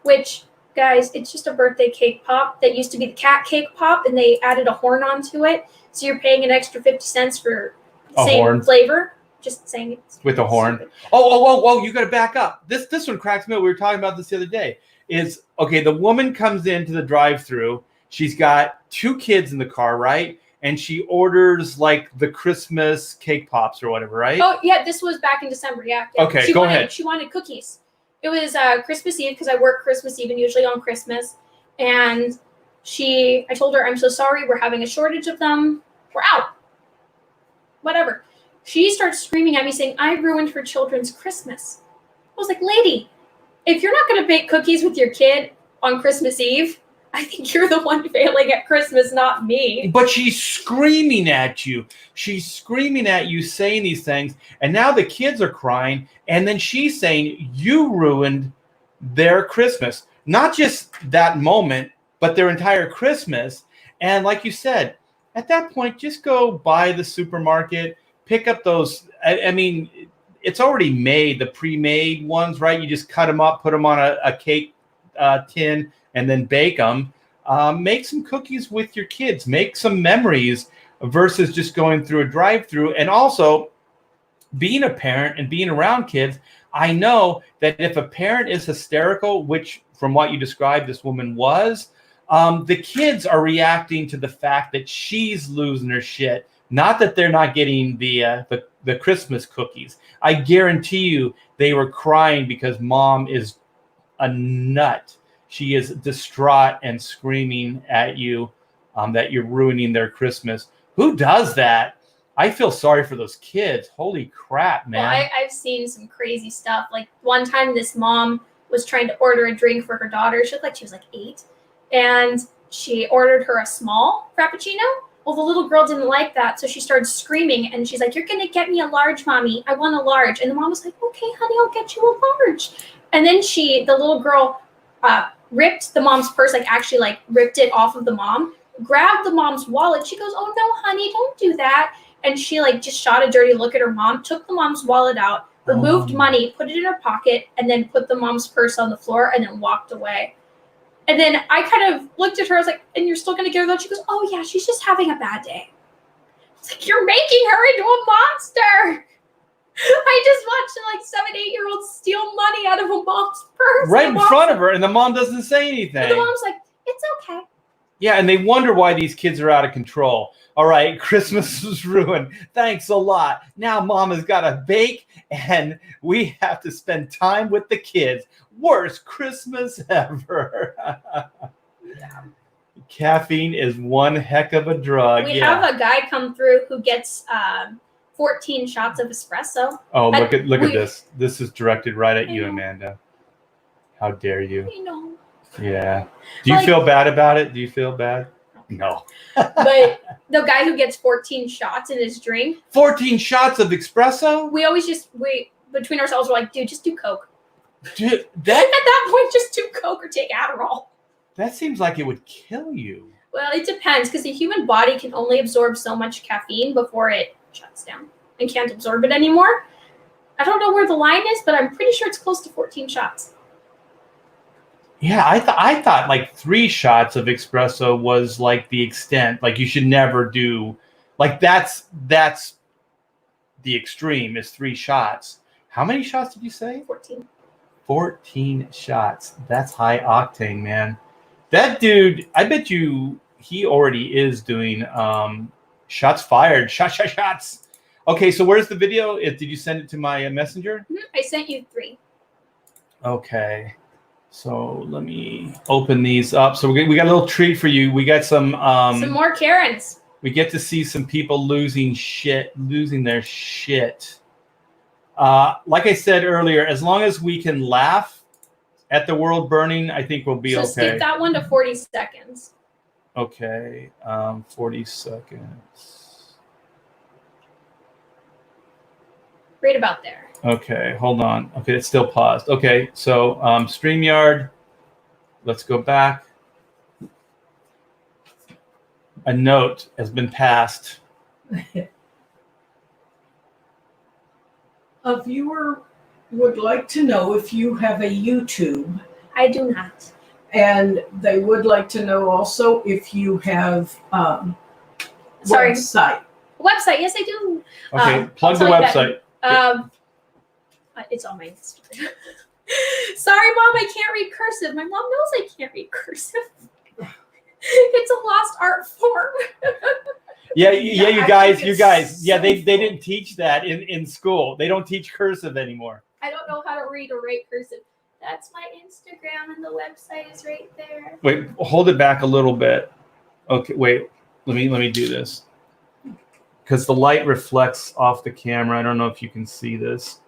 which, guys, it's just a birthday cake pop that used to be the cat cake pop, and they added a horn onto it. So you're paying an extra 50 cents for the same flavor. Just saying it. With a horn. Oh, you got to back up. This one cracks me up. We were talking about this the other day. The woman comes into the drive-thru. She's got 2 kids in the car, right? And she orders like the Christmas cake pops or whatever, right? Oh, yeah, this was back in December, yeah. Okay, go ahead. She wanted cookies. It was Christmas Eve because I work Christmas Eve and usually on Christmas. And I told her, I'm so sorry, we're having a shortage of them. We're out. Whatever. She starts screaming at me saying, I ruined her children's Christmas. I was like, lady, if you're not going to bake cookies with your kid on Christmas Eve, I think you're the one failing at Christmas, not me. But she's screaming at you. She's screaming at you, saying these things. And now the kids are crying. And then she's saying you ruined their Christmas. Not just that moment, but their entire Christmas. And like you said, at that point, just go buy the supermarket, pick up those. I mean, it's already made, the pre-made ones, right? You just cut them up, put them on a cake tin, and then bake them. Make some cookies with your kids. Make some memories versus just going through a drive-through. And also, being a parent and being around kids, I know that if a parent is hysterical, which from what you described, this woman was, the kids are reacting to the fact that she's losing her shit. Not that they're not getting the Christmas cookies. I guarantee you they were crying because mom is a nut. She is distraught and screaming at you that you're ruining their Christmas. Who does that? I feel sorry for those kids. Holy crap, man. Well, I've seen some crazy stuff. Like one time this mom was trying to order a drink for her daughter. She looked like she was like 8, and she ordered her a small Frappuccino. Well, the little girl didn't like that, so she started screaming, and she's like, "You're gonna get me a large, Mommy. I want a large." And the mom was like, "Okay, honey, I'll get you a large." And then the little girl, ripped the mom's purse, like actually like ripped it off of the mom, grabbed the mom's wallet. She goes, "Oh no, honey, don't do that." And she like just shot a dirty look at her mom, took the mom's wallet out, removed money, put it in her pocket, and then put the mom's purse on the floor and then walked away. And then I kind of looked at her, I was like, "And you're still gonna give her that?" She goes, "Oh yeah, she's just having a bad day." It's like, you're making her into a monster. I just watched like 7-8-year-olds steal money out of a mom's purse. Right in front of her, and the mom doesn't say anything. And the mom's like, "It's okay." Yeah, and they wonder why these kids are out of control. All right, Christmas was ruined. Thanks a lot. Now Mama's got to bake, and we have to spend time with the kids. Worst Christmas ever. Yeah. Caffeine is one heck of a drug. We have a guy come through who gets 14 shots of espresso. Oh, look at this. This is directed right at you, Amanda. How dare you? I know. Yeah. Do you feel bad about it? Do you feel bad? No. But the guy who gets 14 shots in his drink. 14 shots of espresso? We always between ourselves, we're like, dude, just do Coke. Dude, at that point, just do Coke or take Adderall. That seems like it would kill you. Well, it depends, because the human body can only absorb so much caffeine before it shuts down and can't absorb it anymore. I don't know where the line is, but I'm pretty sure it's close to 14 shots. Yeah, I thought like 3 shots of espresso was like the extent. Like you should never do, like that's the extreme is 3 shots. How many shots did you say? 14. 14 shots. That's high octane, man. That dude, I bet you he already is doing shots fired. Shots. Okay, so where's the video? Did you send it to my messenger? I sent you 3. Okay. So let me open these up. So we got a little treat for you. We got some more Karens. We get to see some people losing their shit. Like I said earlier, as long as we can laugh at the world burning, I think we'll be okay. So skip that one to 40 seconds. Okay, 40 seconds. Right about there. Okay, hold on. Okay, it's still paused. Okay, so StreamYard, let's go back. A note has been passed. A viewer would like to know if you have a YouTube. I do not. And they would like to know also if you have website. Website, yes I do. Okay, plug the website. It's on my Instagram. Sorry, Mom, I can't read cursive. My mom knows I can't read cursive. It's a lost art form. Yeah, you guys. Yeah, they didn't teach that in school. They don't teach cursive anymore. I don't know how to read or write cursive. That's my Instagram, and the website is right there. Wait, hold it back a little bit. Okay, wait. Let me do this. Because the light reflects off the camera. I don't know if you can see this.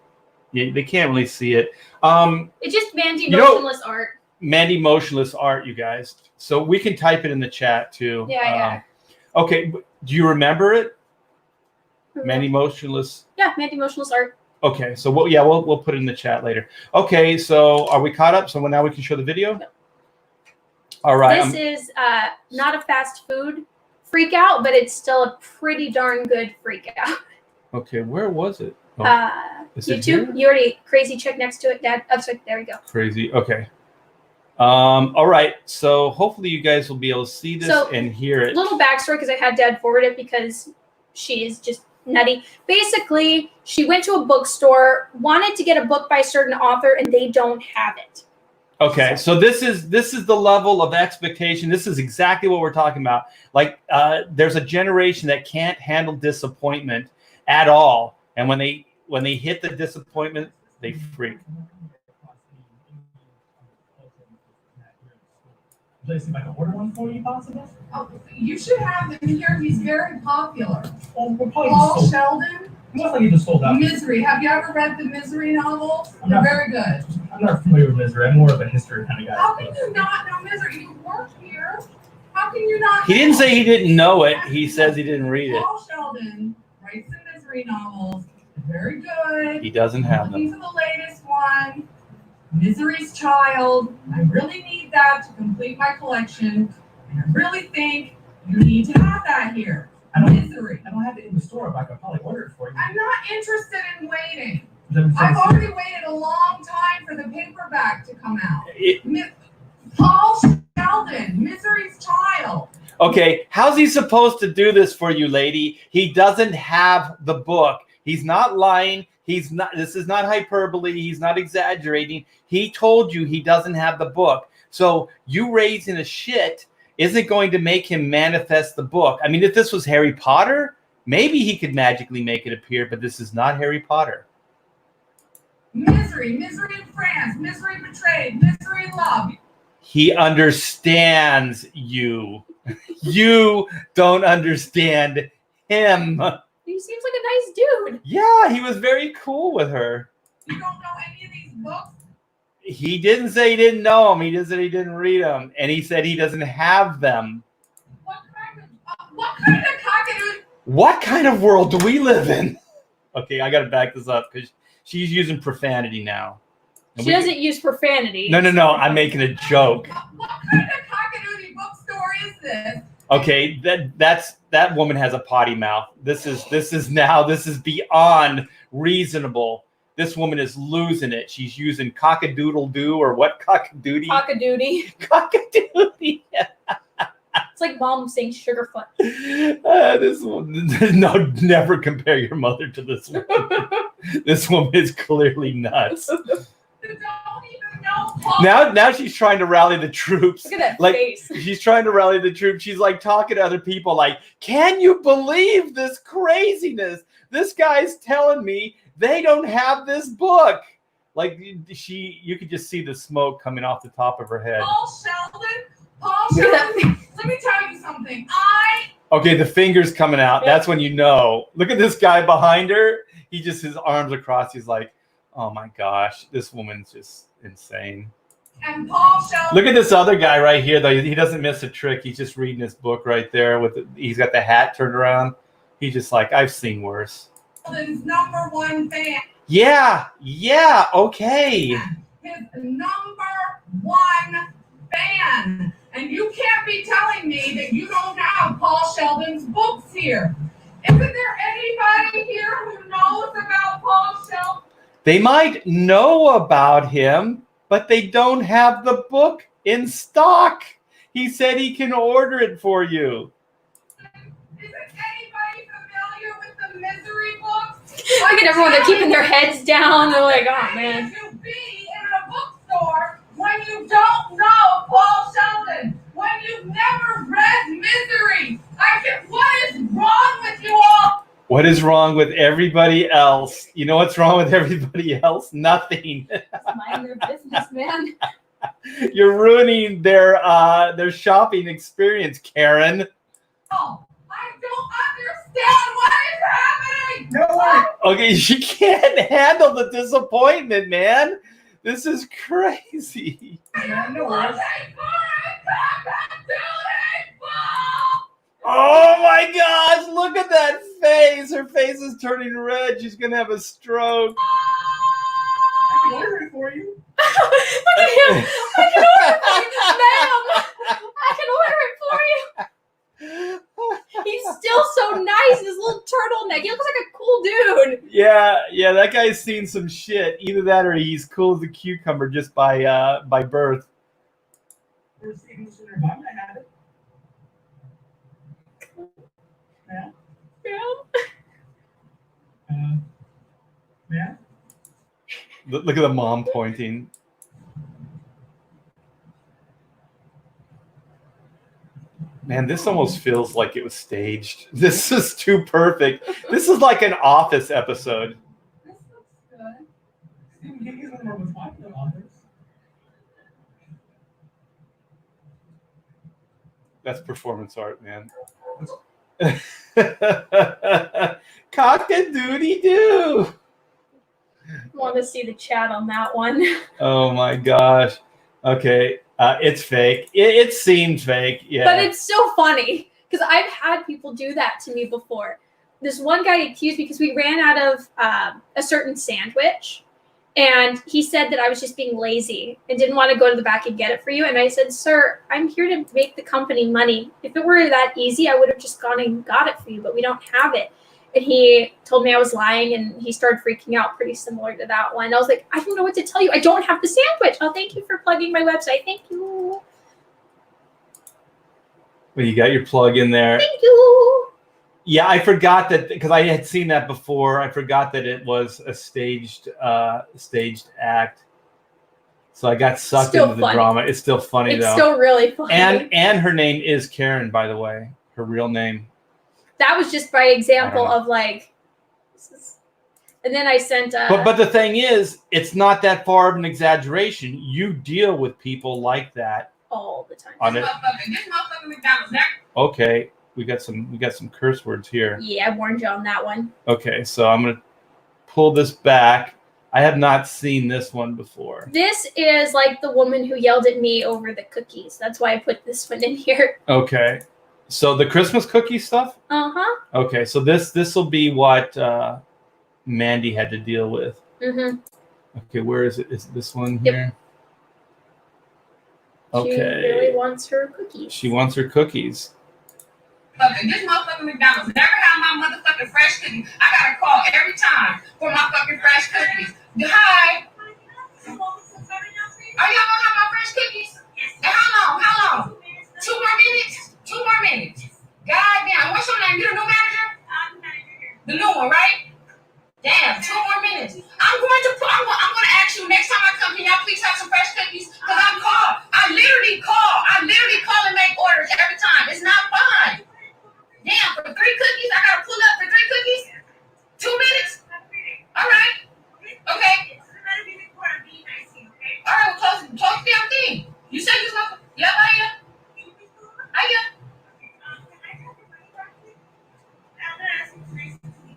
Yeah, they can't really see it. It's just Mandy Motionless Art. Mandy Motionless Art, you guys. So we can type it in the chat too. Yeah. Okay, do you remember it? Mandy Motionless. Yeah, Mandy Motionless Art. Okay, so we'll put it in the chat later. Okay, so are we caught up? So now we can show the video. No. All right. This is not a fast food freak out, but it's still a pretty darn good freak out. Okay, where was it? Is YouTube. You already crazy chick next to it, Dad. Oh, sorry, there we go. Crazy. Okay. All right. So hopefully you guys will be able to see this and hear it. Little backstory, because I had Dad forward it because she is just nutty. Basically, she went to a bookstore, wanted to get a book by a certain author, and they don't have it. Okay, so this is the level of expectation. This is exactly what we're talking about. Like, there's a generation that can't handle disappointment at all, and when they hit the disappointment, they freak. Listen, I can order one for you, possibly? Oh, you should have him here. He's very popular. Well, Paul Sheldon. Looks like you just sold out. Misery. Have you ever read the Misery novels? I'm They're not- very good. I'm not familiar with Misery. I'm more of a history kind of guy. How can you not know Misery? You work here. How can you not He didn't know? say he didn't know it. He says he didn't read it. Paul Sheldon writes the Misery novels. They're very good. He doesn't have Looking them. for the latest one. Misery's Child. I really need that to complete my collection. And I really think you need to have that here. I don't have it in the store, but I could probably order it for you. I'm not interested in waiting. Then- I've already waited a long time for the paperback to come out. It- Paul Sheldon, Misery's Child. Okay, how's he supposed to do this for you, lady? He doesn't have the book. He's not lying. He's not. This is not hyperbole. He's not exaggerating. He told you he doesn't have the book. So you raising a shit isn't going to make him manifest the book. I mean, if this was Harry Potter, maybe he could magically make it appear, but this is not Harry Potter. Misery, Misery in France, Misery Betrayed, Misery in Love. He understands you. You don't understand him. He seems like a nice dude. Yeah, he was very cool with her. You don't know any of these books? He didn't say he didn't know them. He just said he didn't read them. And he said he doesn't have them. What kind of cockatoo? What kind of world do we live in? Okay, I got to back this up because she's using profanity now. And She doesn't use profanity. No, I'm making a joke. What kind of cockatoo bookstore is this? Okay, that woman has a potty mouth. This is beyond reasonable. This woman is losing it. She's using cockadoodle-doo or what cockadoodie? Cockadoodie. Cockadoodie. It's like mom saying sugarfoot. This one, no, never compare your mother to this woman. This woman is clearly nuts. You don't even know Paul. Now she's trying to rally the troops. Look at that Like, face. she's trying to rally the troops. She's like talking to other people like, can you believe this craziness? This guy's telling me they don't have this book. Like you could just see the smoke coming off the top of her head. Paul Sheldon. Look at that face. Let me tell you something. Okay, the finger's coming out. That's when you know. Look at this guy behind her. He just, his arms across. He's like, oh my gosh, this woman's just insane. And Paul Sheldon. Look at this other guy right here, though. He doesn't miss a trick. He's just reading his book right there. He's got the hat turned around. He's just like, I've seen worse. Sheldon's #1 fan. Yeah, okay. His #1 fan. And you can't be telling me that you don't have Paul Sheldon's books here. Isn't there anybody here who knows about Paul Sheldon? They might know about him, but they don't have the book in stock. He said he can order it for you. Isn't anybody familiar with the Misery books? Look at everyone. They're keeping their heads down. They're like, oh, man. You be in a bookstore when you don't know Paul Sheldon, when you've never read Misery. What is wrong with you all? What is wrong with everybody else? You know what's wrong with everybody else? Nothing. Mind their business, man. You're ruining their shopping experience, Karen. Oh, I don't understand what is happening. No worries. Okay, she can't handle the disappointment, man. This is crazy. No worries. Oh my gosh, look at that face. Her face is turning red. She's going to have a stroke. I can order it for you. Look at him. I can order it for you, ma'am. I can order it for you. He's still so nice. His little turtleneck. He looks like a cool dude. Yeah, that guy's seen some shit. Either that or he's cool as a cucumber just by birth. Or Steven Sooner, but I'm gonna have it. Yeah. Yeah. Look at the mom pointing. Man, this almost feels like it was staged. This is too perfect. This is like an Office episode. This looks good. Steven, he's one of our most popular authors. That's performance art, man. Cock-a-doodie-doo. Want to see the chat on that one. Oh my gosh. Okay. It's fake. It seems fake. Yeah. But it's so funny because I've had people do that to me before. This one guy accused me because we ran out of a certain sandwich, and he said that I was just being lazy and didn't want to go to the back and get it for you. And I said, sir, I'm here to make the company money. If it were that easy, I would have just gone and got it for you, but we don't have it. And he told me I was lying, and he started freaking out, pretty similar to that one. I was like, I don't know what to tell you. I don't have the sandwich. Oh, thank you for plugging my website. Thank you. Well, you got your plug in there. Thank you. Yeah, I forgot that because I had seen that before. I forgot that it was a staged act. So I got sucked Still into the funny. drama. It's still funny It's though. still really funny. And her name is Karen, by the way. Her real name. That was just by example I don't of like, and then I sent But the thing is, it's not that far of an exaggeration. You deal with people like that all the time. on it. This motherfucker McDonald's. Okay, we got some curse words here. Yeah, I warned you on that one. Okay, so I'm gonna pull this back. I have not seen this one before. This is like the woman who yelled at me over the cookies. That's why I put this one in here. Okay, so the Christmas cookie stuff. Uh-huh. Okay, so this will be what Mandy had to deal with. Mm-hmm. Okay, where is it? Is it this one Yep. here? She Okay. really wants her cookies. She wants her cookies. This motherfucking McDonald's never had my motherfucking fresh cookies. I gotta call every time for my fucking fresh cookies. Hi. Are y'all gonna have my fresh cookies? And how long? How long? 2 more minutes? 2 more minutes. God damn. What's your name? You the new manager? The new one, right? Damn, 2 more minutes. I'm gonna ask you next time I come, can y'all please have some fresh cookies? Because I literally call and make orders every time. It's not fun. Damn, for 3 cookies, I gotta pull up for 3 cookies? 2 minutes? All right. Okay. All right, well, close the damn thing. You said you was gonna. Yep, I am.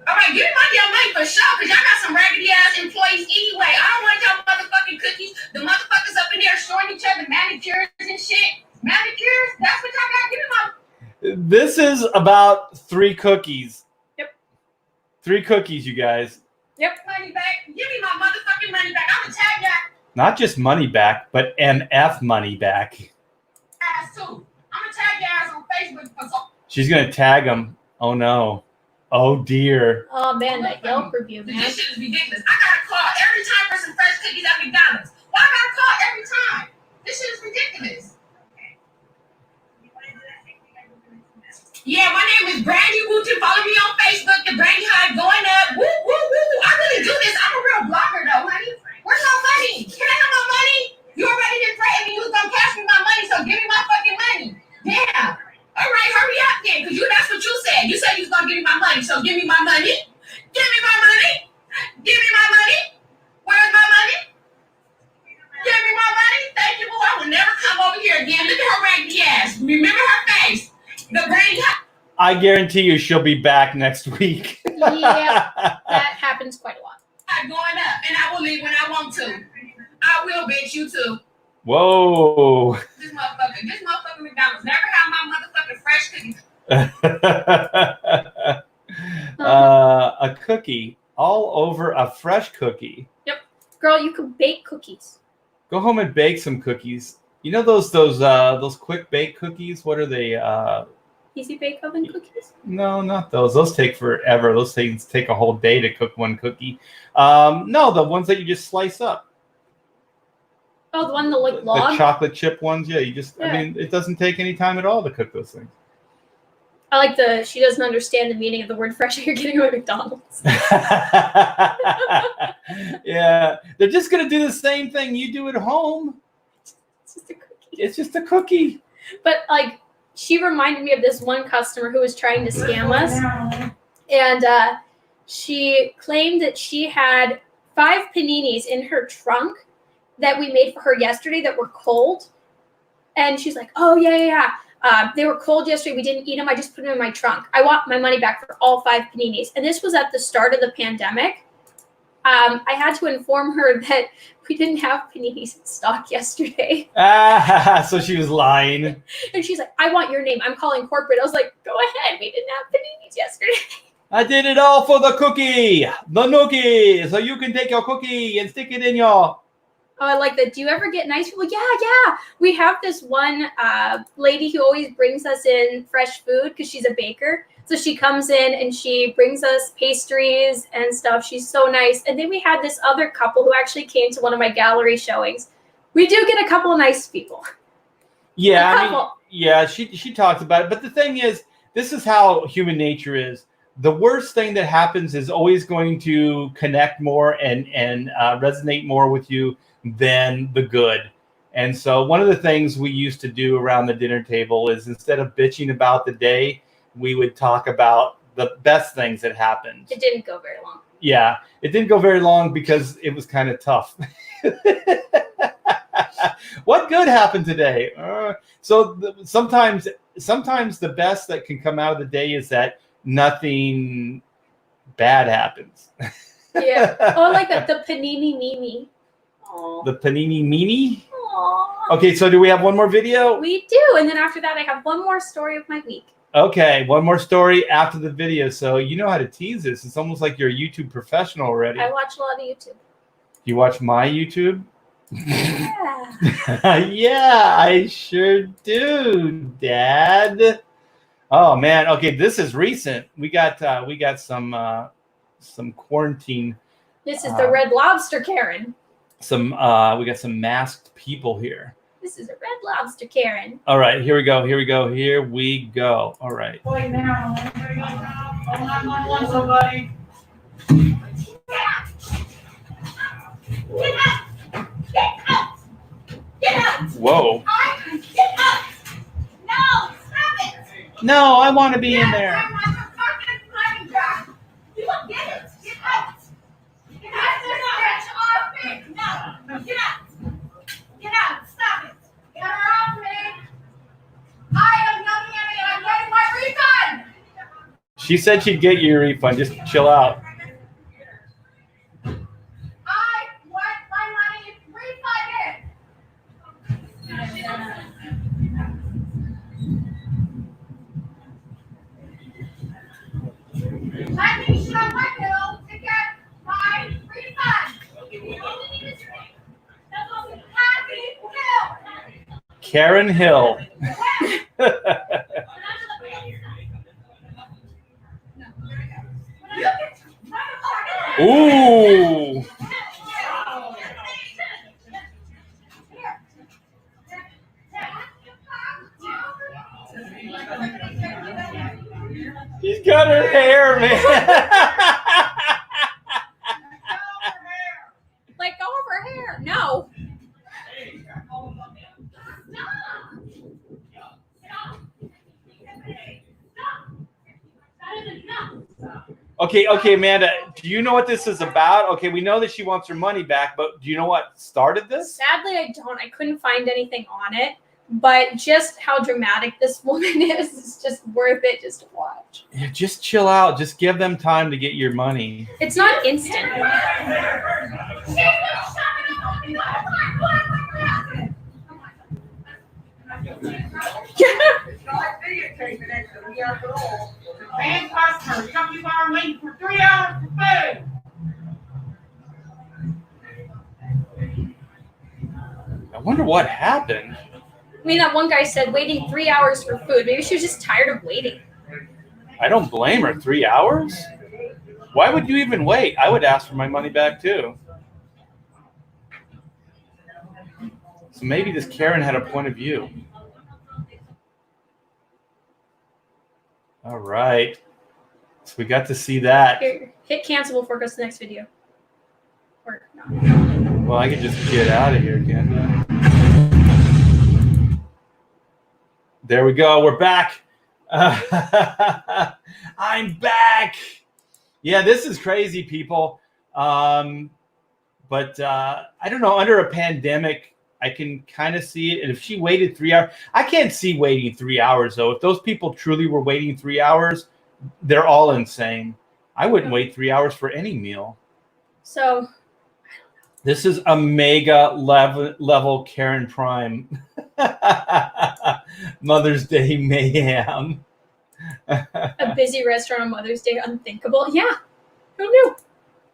All right, give me my damn money for sure, because y'all got some raggedy ass employees anyway. I don't want y'all motherfucking cookies. The motherfuckers up in there showing each other manicures and shit. Manicures? That's what y'all got? Give me my. This is about 3 cookies. Yep. 3 cookies, you guys. Yep. Money back. Give me my motherfucking money back. I'm gonna tag that Not just money back, but MF money back. ass too. I'm gonna tag your ass on Facebook. She's gonna tag him. Oh no. Oh dear. Oh man, that Yelp review, man. This shit is ridiculous. I gotta call every time for some fresh cookies at McDonald's. Why I gotta call every time? This shit is ridiculous. Yeah, my name is Brandy Wooten. Follow me on Facebook. The Brandy Hive going up. Woo, woo, woo. I really do this. I'm a real blogger though, honey. Where's my money? Can I have my money? You already did threaten me. You was gonna cash me my money, so give me my fucking money. Damn. All right, hurry up then, because that's what you said. You said you was gonna give me my money, so give me my money. Give me my money. Give me my money. Where's my money? Give me my money. Thank you, boo. I will never come over here again. Look at her raggedy ass. Remember her face. The Brandy. I guarantee you she'll be back next week. Yeah, that happens quite a lot. Going up, and I will leave when I want to. I will, bitch. You too. Whoa. This motherfucker McDonald's never had my motherfucking fresh cookies. A cookie all over a fresh cookie. Girl, you can bake cookies. Go home and bake some cookies. You know those quick bake cookies? What are they? Easy bake oven cookies? No, not those. Those take forever. Those things take a whole day to cook one cookie. No, the ones that you just slice up. Oh, the one that like The log? chocolate chip ones. Yeah, I Yeah. mean, it doesn't take any time at all to cook those things. I like she doesn't understand the meaning of the word fresh. You're getting away McDonald's. Yeah, they're just going to do the same thing you do at home. It's just a cookie. It's just a cookie. But like, she reminded me of this one customer who was trying to scam us. And she claimed that she had 5 paninis in her trunk that we made for her yesterday that were cold. And she's like, oh, yeah. They were cold yesterday. We didn't eat them. I just put them in my trunk. I want my money back for all 5 paninis. And this was at the start of the pandemic. I had to inform her that we didn't have paninis in stock yesterday. So she was lying. And she's like, I want your name. I'm calling corporate. I was like, go ahead. We didn't have paninis yesterday. I did it all for the cookie, the nookie. So you can take your cookie and stick it in your... Oh, I like that. Do you ever get nice people? Yeah. We have this one lady who always brings us in fresh food because she's a baker. So she comes in and she brings us pastries and stuff. She's so nice. And then we had this other couple who actually came to one of my gallery showings. We do get a couple of nice people. Yeah, she talks about it. But the thing is, this is how human nature is. The worst thing that happens is always going to connect more and resonate more with you than the good. And so one of the things we used to do around the dinner table is instead of bitching about the day, we would talk about the best things that happened. It didn't go very long. Yeah, it didn't go very long because it was kind of tough. What good happened today? Sometimes the best that can come out of the day is that nothing bad happens. Yeah. Oh, I like that. The panini mimi. Aww. The panini mimi? Aww. Okay, so do we have one more video? We do. And then after that, I have one more story of my week. Okay, one more story after the video. So you know how to tease this. It's almost like you're a YouTube professional already. I watch a lot of YouTube. You watch my YouTube? Yeah. Yeah, I sure do, Dad. Oh man, okay, this is recent. We got some quarantine. This is the Red Lobster, Karen. We got some masked people here. This is a Red Lobster, Karen. All right, here we go. All right. Wait now. Everybody go now. Call 911, somebody. Get out! Get out! Get out! Whoa. Get out! No! Stop it! No, I want to be in there. I want the fucking money back! You don't get it! Get out! Get out! Get off me! No! Get out! Get out! Stop it! Get her off me! I am nothing any. I'm getting my refund! She said she'd get you a refund. Just chill out. I want my money refunded! Let me show my bill to get my refund! Happy Hill! Karen Hill. Ooh. She's got her hair, man. Let go of her hair. No. Okay, Amanda, do you know what this is about? Okay, we know that she wants her money back, but do you know what started this? Sadly, I don't. I couldn't find anything on it. But just how dramatic this woman is just worth it just to watch. Yeah, just chill out. Just give them time to get your money. It's not instant. Bad customer. You got me bar waiting for 3 hours for food. I wonder what happened. I mean, that one guy said waiting 3 hours for food. Maybe she was just tired of waiting. I don't blame her. 3 hours? Why would you even wait? I would ask for my money back too. So maybe this Karen had a point of view. All right. So we got to see that. Here, hit cancel before it goes to the next video. Or not. Well, I can just get out of here, can't I? There we go. We're back. I'm back. Yeah, this is crazy, people. But I don't know. Under a pandemic, I can kind of see it. And if she waited 3 hours, I can't see waiting 3 hours, though. If those people truly were waiting 3 hours, they're all insane. I wouldn't wait 3 hours for any meal. So this is a mega level Karen Prime. Mother's Day mayhem. a busy restaurant on Mother's Day, unthinkable. Yeah, who knew?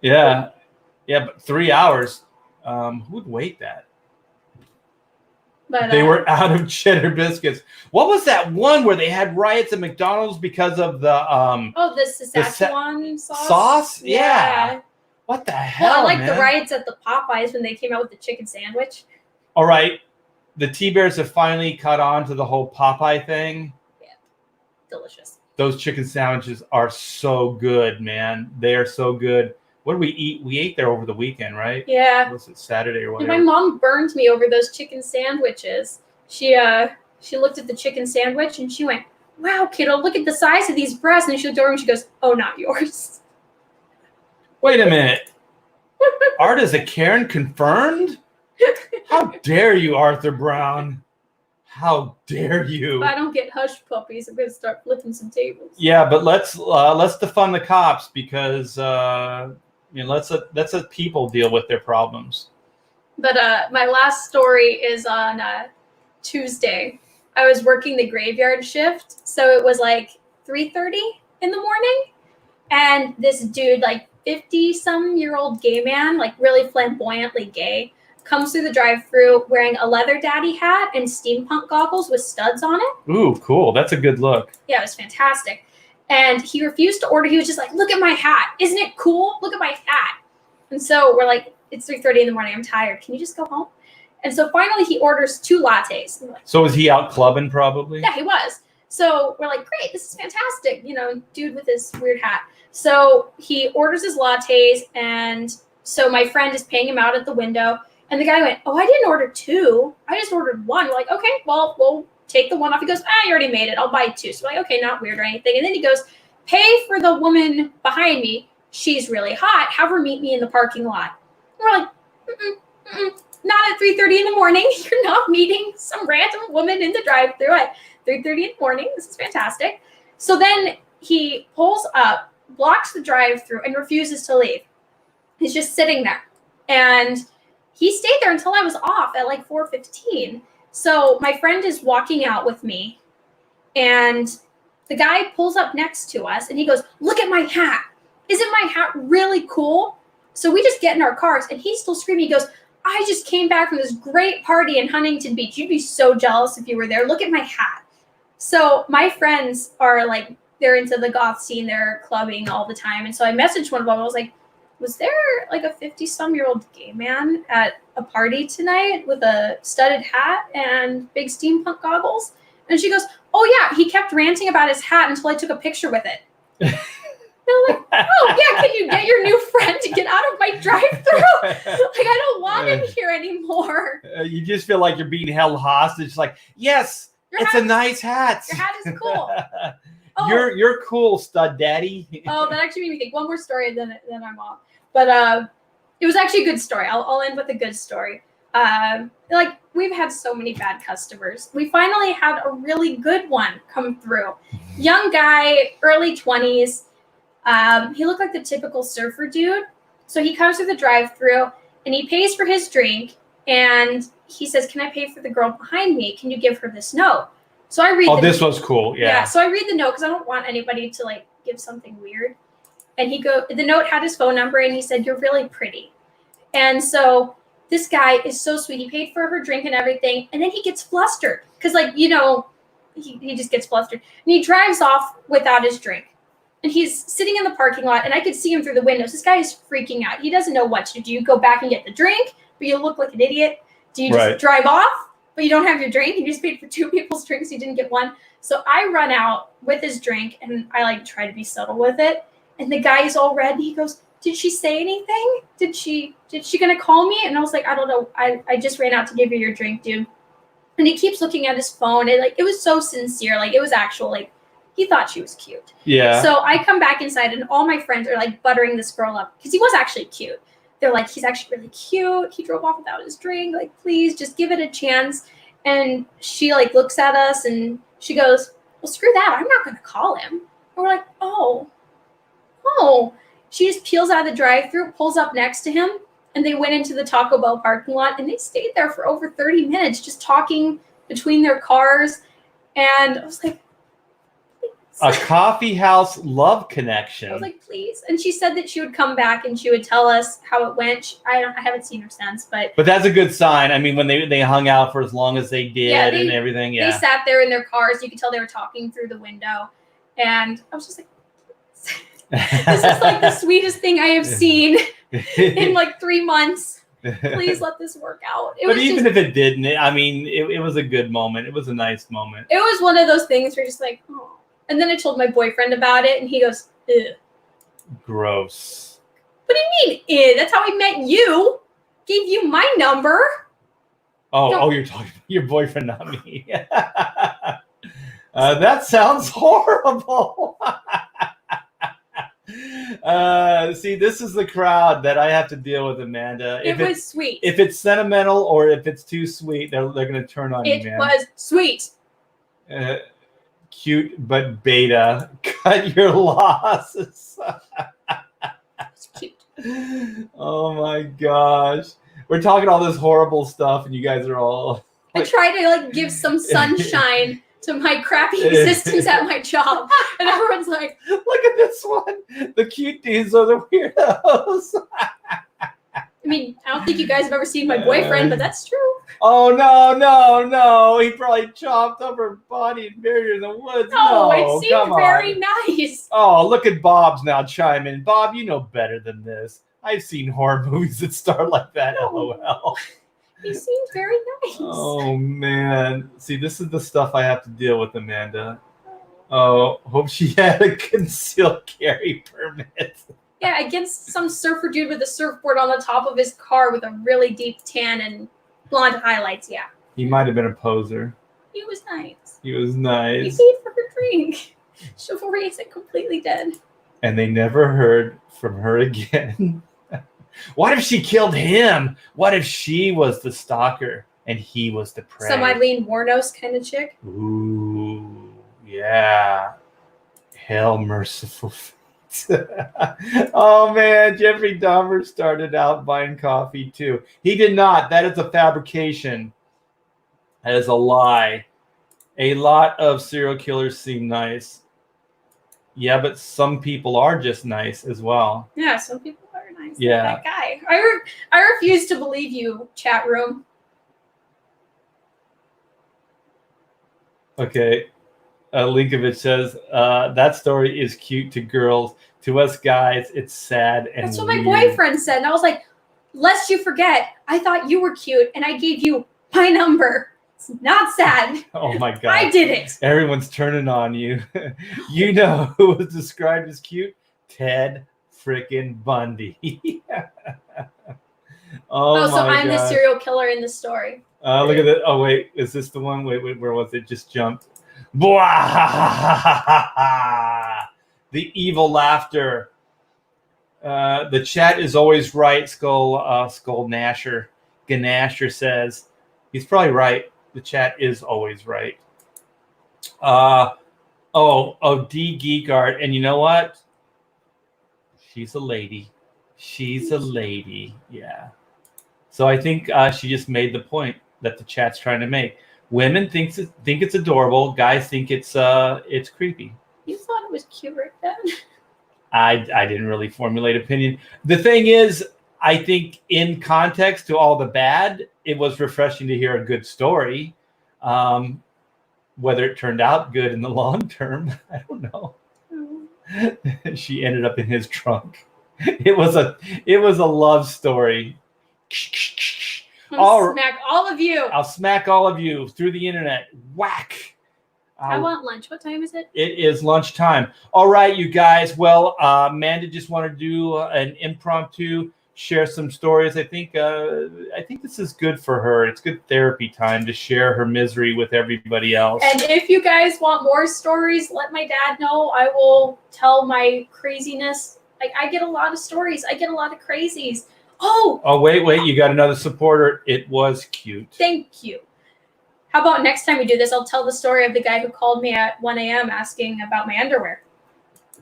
Yeah, but 3 hours. Who'd wait that? But They were out of cheddar biscuits. What was that one where they had riots at McDonald's because of the the Saskatchewan sauce. sauce? Yeah. What the hell? Well, I like man? the riots at the Popeyes when they came out with the chicken sandwich. All right, the T-Bears have finally caught on to the whole Popeye thing. Yeah, delicious. Those chicken sandwiches are so good, man. They are so good. What did we eat? We ate there over the weekend, right? Yeah. Was it Saturday or And whatever? my mom burned me over those chicken sandwiches. She looked at the chicken sandwich and she went, "Wow, kiddo, look at the size of these breasts." And she looked over and she goes, "Oh, not yours." Wait a minute. Art is a Karen confirmed? How dare you, Arthur Brown? How dare you? If I don't get hush puppies, I'm gonna start flipping some tables. Yeah, but let's defund the cops because let's let people deal with their problems. But my last story is on Tuesday. I was working the graveyard shift, so it was like 3:30 in the morning, and this dude, like 50-some-year-old gay man, like really flamboyantly gay, comes through the drive-thru wearing a leather daddy hat and steampunk goggles with studs on it. Ooh, cool. That's a good look. Yeah, it was fantastic. And he refused to order. He was just like, "Look at my hat. Isn't it cool? Look at my hat." And so we're like, "It's 3:30 in the morning. I'm tired. Can you just go home?" And so finally he orders 2 lattes. And we're like, So was he out clubbing probably? yeah, he was. So we're like, "Great, this is fantastic." Dude with his weird hat. So he orders his lattes, and so my friend is paying him out at the window. And the guy went, "Oh, I didn't order 2. I just ordered 1. We're like, "Okay, well, we'll take the 1 off." He goes, "You already made it. I'll buy 2. So we're like, "Okay, not weird or anything." And then he goes, "Pay for the woman behind me. She's really hot. Have her meet me in the parking lot." And we're like, not at 3:30 in the morning. You're not meeting some random woman in the drive-thru at 3:30 in the morning. This is fantastic. So then he pulls up, blocks the drive-thru, and refuses to leave. He's just sitting there. And he stayed there until I was off at like 4:15. So my friend is walking out with me, and the guy pulls up next to us, and he goes, "Look at my hat. Isn't my hat really cool?" So we just get in our cars, and he's still screaming. He goes, "I just came back from this great party in Huntington Beach. You'd be so jealous if you were there. Look at my hat." So my friends are like, they're into the goth scene. They're clubbing all the time. And so I messaged one of them. I was like, "Was there like a 50-some-year-old gay man at a party tonight with a studded hat and big steampunk goggles?" And she goes, "Oh yeah, he kept ranting about his hat until I took a picture with it." And I'm like, "Oh yeah, can you get your new friend to get out of my drive-thru? Like, I don't want him here anymore." You just feel like you're being held hostage. Like, yes, it's a nice hat. Your hat is cool. Oh. You're cool, stud daddy. Oh, that actually made me think. One more story, then I'm off. But it was actually a good story. I'll end with a good story. Like, we've had so many bad customers. We finally had a really good one come through. Young guy, early 20s. He looked like the typical surfer dude. So he comes through the drive-thru and he pays for his drink, and he says, "Can I pay for the girl behind me? Can you give her this note?" So I read. Oh, this was cool. Yeah. So I read the note because I don't want anybody to like give something weird. And the note had his phone number, and he said, "You're really pretty." And so this guy is so sweet. He paid for her drink and everything, and then he gets flustered because, like, he just gets flustered, and he drives off without his drink. And he's sitting in the parking lot, and I could see him through the windows. This guy is freaking out. He doesn't know what to do. Do you go back and get the drink, but you look like an idiot? Do you just drive off, but you don't have your drink? You just paid for 2 people's drinks. You didn't get one. So I run out with his drink, and I like try to be subtle with it. And the guy is all red. He goes, "Did she say anything? Did she gonna call me?" And I was like, "I don't know. I just ran out to give you your drink, dude." And he keeps looking at his phone, and like it was so sincere. Like it was actual, like he thought she was cute. Yeah. So I come back inside, and all my friends are like buttering this girl up because he was actually cute. they're like, he's actually really cute. He drove off without his drink. Like, please just give it a chance. And she like looks at us and she goes, well, screw that. I'm not going to call him. And we're like, oh. She just peels out of the drive-thru, pulls up next to him, and they went into the Taco Bell parking lot, and they stayed there for over 30 minutes just talking between their cars. And I was like, A coffee house love connection. I was like, please. And she said that she would come back and she would tell us how it went. I haven't seen her since, but that's a good sign. I mean, when they hung out for as long as they did and everything. Yeah. They sat there in their cars. You could tell they were talking through the window. And I was just like, this is like the sweetest thing I have seen in like 3 months. Please let this work out. But even if it didn't, I mean, it was a good moment. It was a nice moment. It was one of those things where you're just like, oh. And then I told my boyfriend about it, and he goes, ew. Gross. What do you mean, ew? That's how I met you. Gave you my number. Oh, you're talking about your boyfriend, not me. That sounds horrible. See, this is the crowd that I have to deal with, Amanda. It was sweet. If it's sentimental or if it's too sweet, they're going to turn on you, man. It was sweet. Cute but beta. Cut your losses. It's cute. Oh my gosh. We're talking all this horrible stuff and you guys are all I try to like give some sunshine to my crappy existence at my job. And everyone's like, look at this one. The cute dudes are the weirdos. I mean, I don't think you guys have ever seen my boyfriend, but that's true. Oh, no. He probably chopped up her body and buried her in the woods. No, it seemed very nice. Oh, look at Bob's now chiming in. Bob, you know better than this. I've seen horror movies that start like that, LOL. He seemed very nice. Oh, man. See, this is the stuff I have to deal with, Amanda. Oh, hope she had a concealed carry permit. Yeah, against some surfer dude with a surfboard on the top of his car with a really deep tan and blonde highlights, yeah. He might have been a poser. He was nice. He was nice. He paid for her drink. Chivalry isn't completely dead. And they never heard from her again. What if she killed him? What if she was the stalker and he was the prey? Some Eileen Warnos kind of chick. Ooh, yeah. Hell merciful. Oh man, Jeffrey Dahmer started out buying coffee too. He did not. That is a fabrication. That is a lie. A lot of serial killers seem nice. Yeah, but some people are just nice as well. Yeah, some people are nice. Yeah. Like that guy. I refuse to believe you, chat room. Okay. Linkovich says, that story is cute to girls. To us guys, it's sad and That's what weird. my boyfriend said. And I was like, lest you forget, I thought you were cute and I gave you my number. It's not sad. Oh my God. I did it. Everyone's turning on you. You know who was described as cute? Ted frickin' Bundy. Oh so I'm the serial killer in the story. Look at that. Oh, wait. Is this the one? Wait, where was it? Just jumped. The evil laughter. The chat is always right, Skull Gnasher. Gnasher says. He's probably right. The chat is always right. D Geek Art. And you know what? She's a lady. She's a lady. Yeah. So I think she just made the point that the chat's trying to make. Women think it's adorable. Guys think it's creepy. You thought it was cute right then? I didn't really formulate opinion. The thing is, I think in context to all the bad, it was refreshing to hear a good story. Whether it turned out good in the long term, I don't know. Oh. She ended up in his trunk. It was a love story. I'll smack all of you. I'll smack all of you through the internet. Whack. I want lunch. What time is it? It is lunchtime. All right, you guys. Well, Amanda just wanted to do an impromptu, share some stories. I think this is good for her. It's good therapy time to share her misery with everybody else. And if you guys want more stories, let my dad know. I will tell my craziness. Like, I get a lot of stories. I get a lot of crazies. Oh, wait. You got another supporter. It was cute. Thank you. How about next time we do this, I'll tell the story of the guy who called me at 1 a.m. asking about my underwear.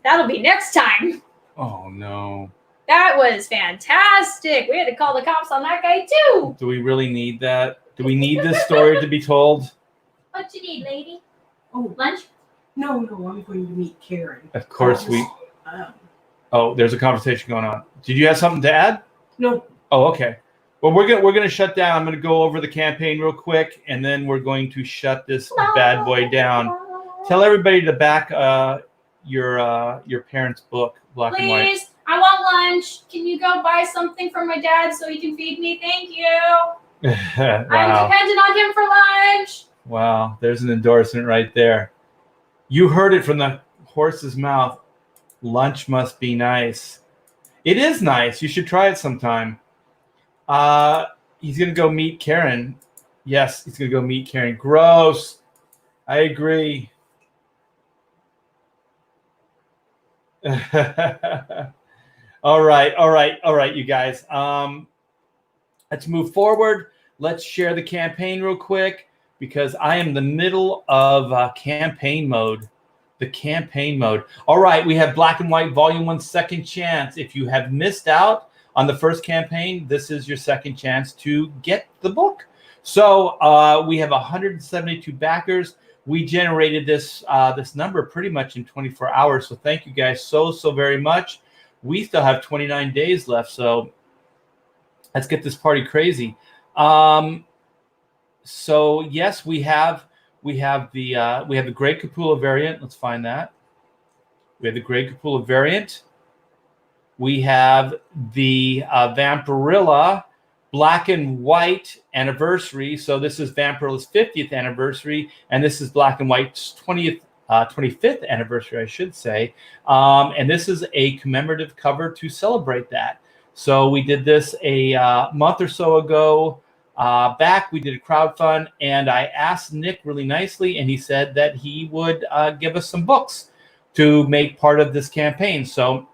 That'll be next time. Oh, no. That was fantastic. We had to call the cops on that guy, too. Do we really need that? Do we need this story to be told? What you need, lady? Oh, Lunch? no, I'm going to meet Karen. Of course we... Um, Oh, there's a conversation going on. Did you have something to add? no. Oh, okay. Well, we're gonna shut down. I'm gonna go over the campaign real quick, and then we're going to shut this bad boy down. Tell everybody to back your parents' book, Black and White. Please, I want lunch. Can you go buy something for my dad so he can feed me? Thank you. I'm Wow. dependent on him for lunch. Wow. There's an endorsement right there. You heard it from the horse's mouth. Lunch must be nice. It is nice. You should try it sometime. He's going to go meet Karen. Yes, he's going to go meet Karen. Gross. I agree. All right, you guys. Let's move forward. Let's share the campaign real quick because I am in the middle of campaign mode. The campaign mode. All right, we have Black and White Volume 1 Second Chance. If you have missed out on the first campaign, this is your second chance to get the book. So we have 172 backers. We generated this number pretty much in 24 hours. So thank you guys so very much. We still have 29 days left. So let's get this party crazy. So yes, we have the Great Capullo variant. Let's find that. We have the Great Capullo variant. We have the Vampirella Black and White anniversary. So this is Vampirella's 50th anniversary, and this is Black and White's 25th anniversary, I should say. And this is a commemorative cover to celebrate that. So we did this a month or so ago. Back, we did a crowdfund, and I asked Nick really nicely, and he said that he would give us some books to make part of this campaign. So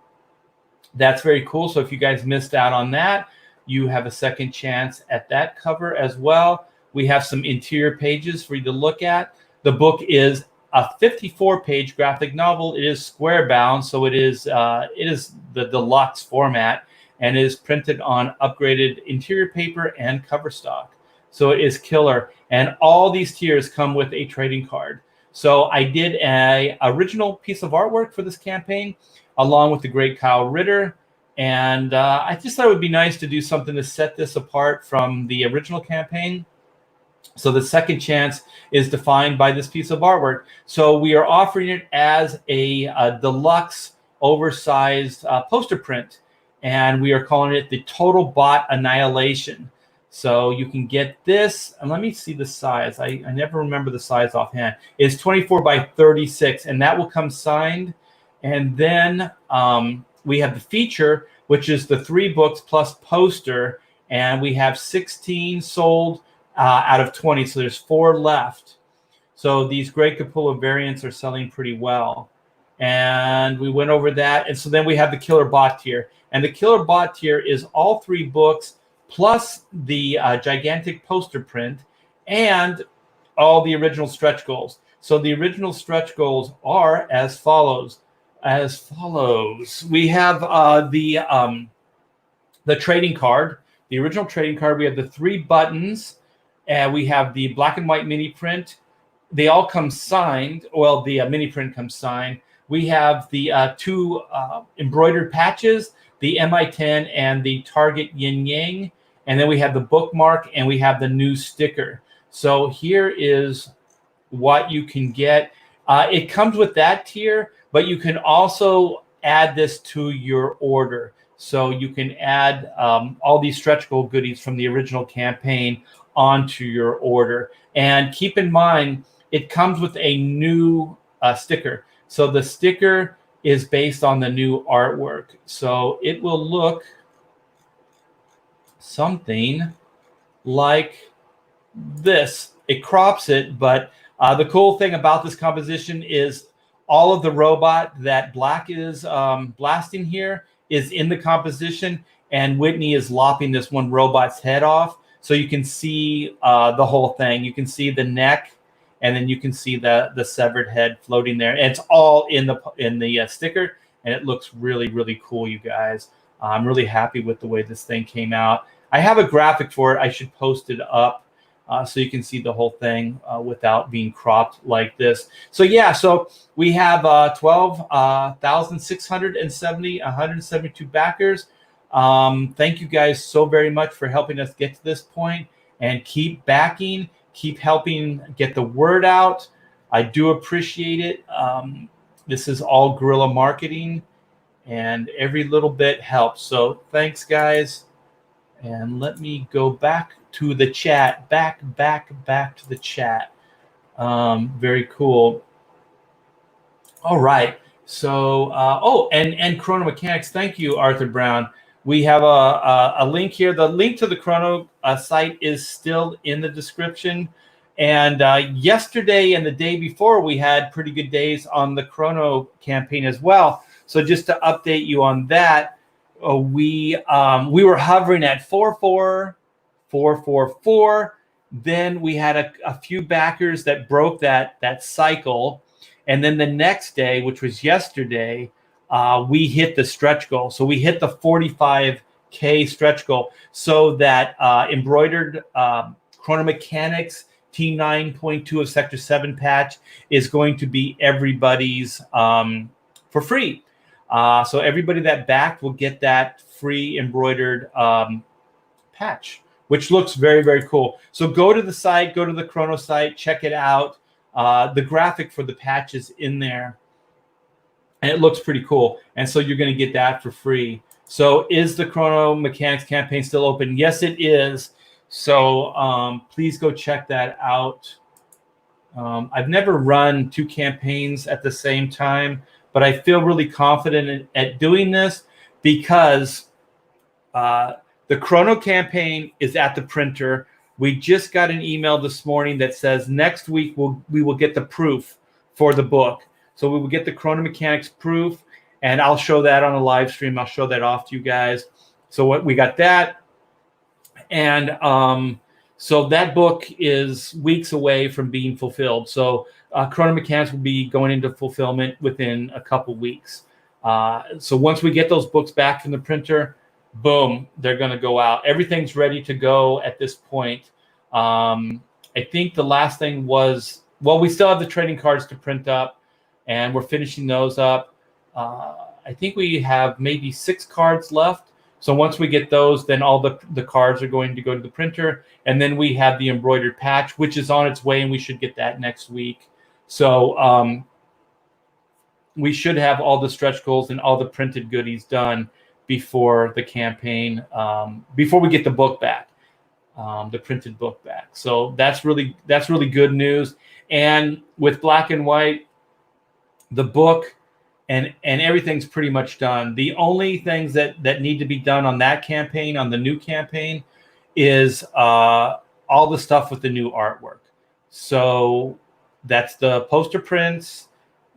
that's very cool. So if you guys missed out on that, you have a second chance at that cover as well. We have some interior pages for you to look at. The book is a 54-page graphic novel. It is square bound, so it is the deluxe format, and is printed on upgraded interior paper and cover stock. So it is killer. And all these tiers come with a trading card. So I did an original piece of artwork for this campaign, along with the great Kyle Ritter. And I just thought it would be nice to do something to set this apart from the original campaign. So the second chance is defined by this piece of artwork. So we are offering it as a deluxe, oversized poster print. And we are calling it the Total Bot Annihilation. So you can get this, and let me see the size. I never remember the size offhand. It's 24 by 36, and that will come signed. And then we have the feature, which is the 3 books plus poster, and we have 16 sold out of 20, so there's 4 left. So these Great Capullo variants are selling pretty well. And we went over that. And so then we have the Killer Bot tier. And the Killer Bot tier is all 3 books plus the gigantic poster print and all the original stretch goals. So the original stretch goals are as follows. We have the trading card, the original trading card. We have the 3 buttons, and we have the black and white mini print. They all come signed. Well, the mini print comes signed. We have the 2 embroidered patches, the MI10 and the Target Yin Yang. And then we have the bookmark, and we have the new sticker. So here is what you can get. It comes with that tier, but you can also add this to your order. So you can add all these stretch goal goodies from the original campaign onto your order. And keep in mind, it comes with a new sticker. So the sticker is based on the new artwork. So it will look something like this. It crops it, but the cool thing about this composition is all of the robot that Black is blasting here is in the composition, and Whitney is lopping this one robot's head off. So you can see the whole thing. You can see the neck, and then you can see the severed head floating there. And it's all in the sticker, and it looks really, really cool, you guys. I'm really happy with the way this thing came out. I have a graphic for it. I should post it up so you can see the whole thing without being cropped like this. So yeah, so we have 172 backers. Thank you guys so very much for helping us get to this point, and keep backing, keep helping get the word out. I do appreciate it. This is all guerrilla marketing, and every little bit helps. So thanks, guys. And let me go back to the chat, back to the chat. Very cool. All right. So, and Chrono Mechanics. Thank you, Arthur Brown. We have a link here. The link to the Chrono site is still in the description. And yesterday and the day before, we had pretty good days on the Chrono campaign as well. So just to update you on that, we were hovering at 44444. Then we had a few backers that broke that cycle, and then the next day, which was yesterday, we hit the stretch goal. So we hit the 45K stretch goal. So that embroidered Chrono Mechanics T9.2 of Sector 7 patch is going to be everybody's for free. So everybody that backed will get that free embroidered patch, which looks very, very cool. So go to the site, go to the Chrono site, check it out. The graphic for the patch is in there, and it looks pretty cool. And so you're going to get that for free. So is the Chrono Mechanics campaign still open? Yes, it is. So please go check that out. I've never run two campaigns at the same time, but I feel really confident at doing this because the Chrono campaign is at the printer. We just got an email this morning that says next week we will get the proof for the book. So we will get the Chrono Mechanics proof, and I'll show that on a live stream. I'll show that off to you guys. So what we got that, and so that book is weeks away from being fulfilled. So Chrono Mechanics will be going into fulfillment within a couple weeks. So once we get those books back from the printer, boom, they're going to go out. Everything's ready to go at this point. I think the last thing was, well, we still have the trading cards to print up, and we're finishing those up. I think we have maybe 6 cards left. So once we get those, then all the cards are going to go to the printer. And then we have the embroidered patch, which is on its way, and we should get that next week. So we should have all the stretch goals and all the printed goodies done before the campaign, before we get the book back, the printed book back. So that's really good news. And with Black and White, the book and everything's pretty much done. The only things that need to be done on that campaign, on the new campaign, is all the stuff with the new artwork. So that's the poster prints,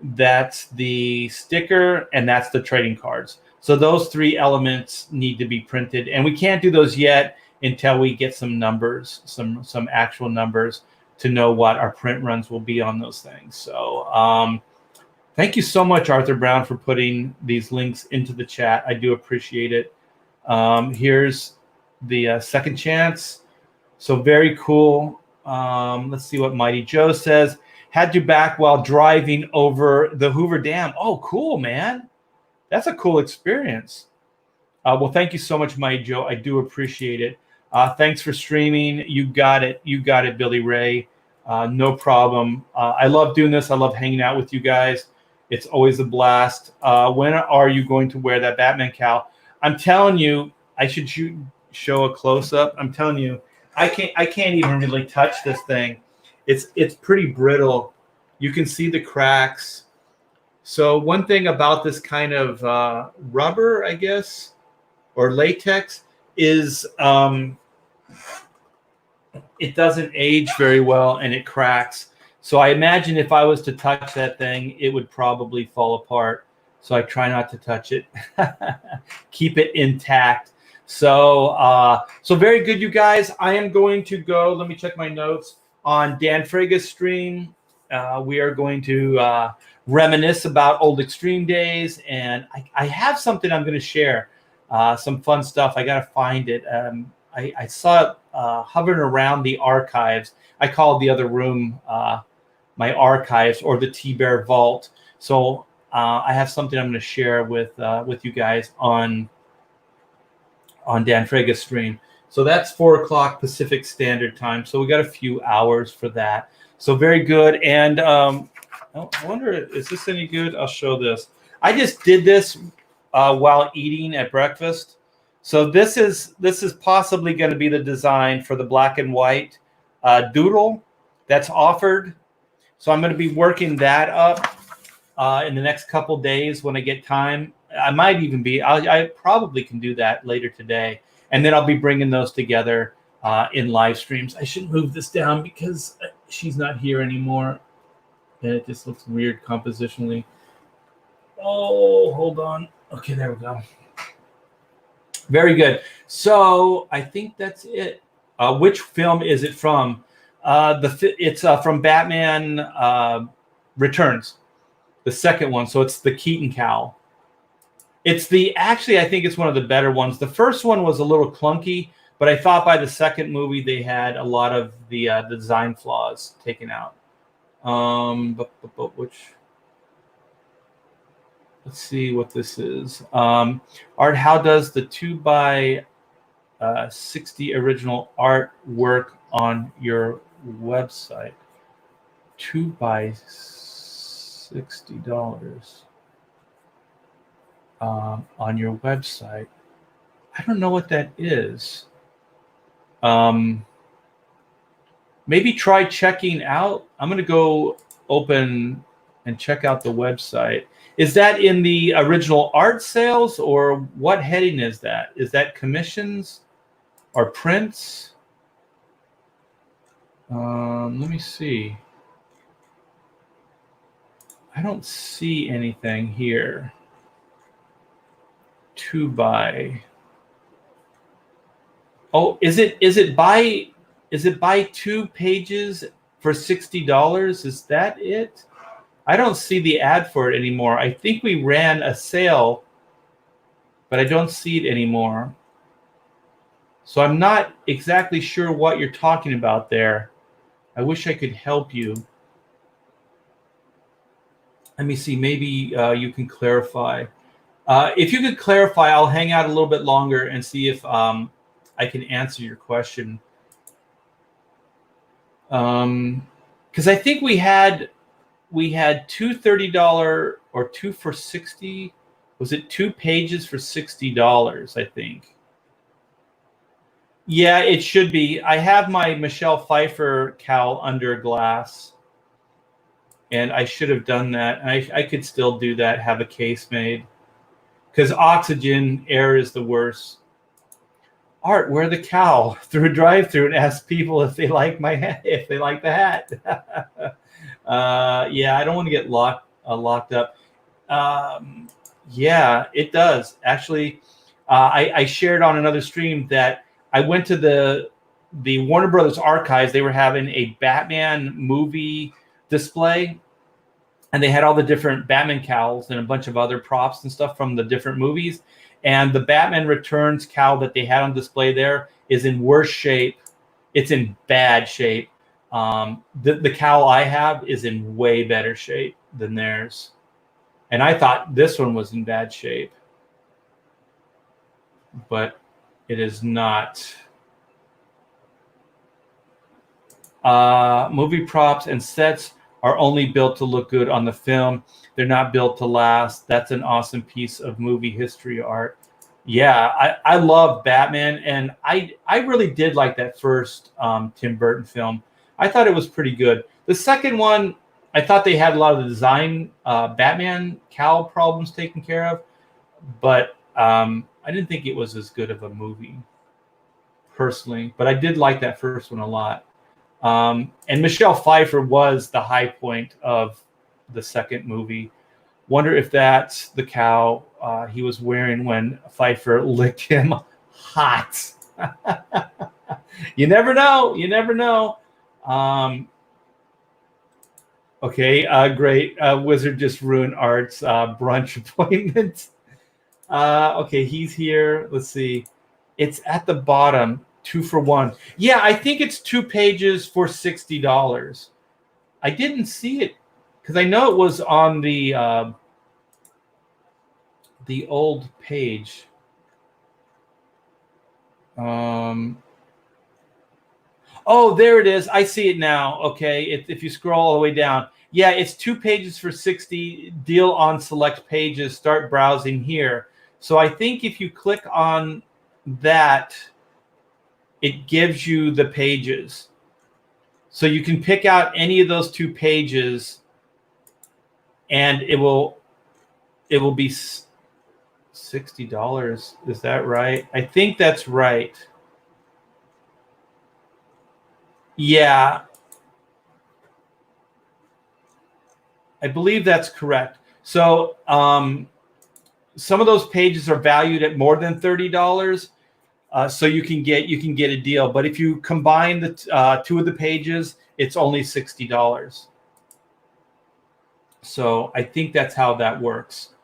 that's the sticker, and that's the trading cards. So those 3 elements need to be printed, and we can't do those yet until we get some numbers, some actual numbers to know what our print runs will be on those things. So thank you so much, Arthur Brown, for putting these links into the chat. I do appreciate it. Here's the second chance. So very cool. Let's see what Mighty Joe says. Had you back while driving over the Hoover Dam. Oh, cool, man. That's a cool experience. Well, thank you so much, Mighty Joe. I do appreciate it. Thanks for streaming. You got it. You got it, Billy Ray. No problem. I love doing this. I love hanging out with you guys. It's always a blast. When are you going to wear that Batman cowl? I'm telling you, I should show a close-up. I'm telling you, I can't even really touch this thing. It's pretty brittle. You can see the cracks. So one thing about this kind of rubber, I guess, or latex is it doesn't age very well and it cracks. So I imagine if I was to touch that thing, it would probably fall apart. So I try not to touch it. Keep it intact. So very good, you guys. I am going to go. Let me check my notes on Dan Frega's stream. We are going to reminisce about old Extreme days, and I have something I'm going to share. Some fun stuff. I got to find it. I saw it hovering around the archives. I call the other room my archives or the Thibert vault. So I have something I'm going to share with you guys on Dan Frega's stream. So that's 4 o'clock Pacific Standard Time. So we got a few hours for that. So very good. And I wonder, is this any good? I'll show this. I just did this while eating at breakfast. So this is possibly going to be the design for the black and white doodle that's offered. So I'm going to be working that up in the next couple days when I get time. I might even be, I probably can do that later today. And then I'll be bringing those together in live streams. I should move this down because she's not here anymore. And it just looks weird compositionally. Oh, hold on. Okay, there we go. Very good. So I think that's it. Which film is it from? It's from Batman Returns, the second one. So it's the Keaton cowl. It's actually, I think it's one of the better ones. The first one was a little clunky, but I thought by the second movie they had a lot of the design flaws taken out. Which, let's see what this is. Art, how does the 2x60 original art work on your website? $2x60 on your website. I don't know what that is. Maybe try checking out. I'm going to go open and check out the website. Is that in the original art sales, or what heading is that? Is that commissions or prints? Let me see. I don't see anything here. 2x. Oh, is it by 2 pages for $60? Is that it? I don't see the ad for it anymore. I think we ran a sale, but I don't see it anymore. So I'm not exactly sure what you're talking about there. I wish I could help you. Let me see. Maybe you can clarify. If you could clarify, I'll hang out a little bit longer and see if I can answer your question. Because I think we had two $30 or 2 for $60. Was it 2 pages for $60? I think. Yeah, it should be. I have my Michelle Pfeiffer cowl under glass, and I should have done that. And I could still do that. Have a case made, because oxygen air is the worst. Art, wear the cowl through a drive-through and ask people if they like my hat, if they like the hat. Yeah, I don't want to get locked up. Yeah, it does. Actually, I shared on another stream that I went to the Warner Brothers archives. They were having a Batman movie display, and they had all the different Batman cowls and a bunch of other props and stuff from the different movies. And the Batman Returns cowl that they had on display there is in worse shape. It's in bad shape. The cowl I have is in way better shape than theirs. And I thought this one was in bad shape, but it is not. Movie props and sets are only built to look good on the film. They're not built to last. That's an awesome piece of movie history art. Yeah, I love Batman, and I really did like that first Tim Burton film. I thought it was pretty good. The second one, I thought they had a lot of the design Batman cowl problems taken care of, but I didn't think it was as good of a movie, personally. But I did like that first one a lot. And Michelle Pfeiffer was the high point of the second movie. Wonder if that's the cowl he was wearing when Pfeiffer licked him hot. You never know. You never know. Okay, great. Wizard just ruined Art's brunch appointment. Okay, he's here. Let's see. It's at the bottom, 2 for 1. Yeah, I think it's 2 pages for $60. I didn't see it because I know it was on the old page. Oh, there it is. I see it now. Okay, if you scroll all the way down. Yeah, it's 2 pages for 60. Deal on select pages. Start browsing here. So I think if you click on that, it gives you the pages. So you can pick out any of those 2 pages, and it will be $60. Is that right? I think that's right. Yeah, I believe that's correct. So some of those pages are valued at more than $30, so you can get a deal. But if you combine the 2 of the pages, it's only $60. So I think that's how that works.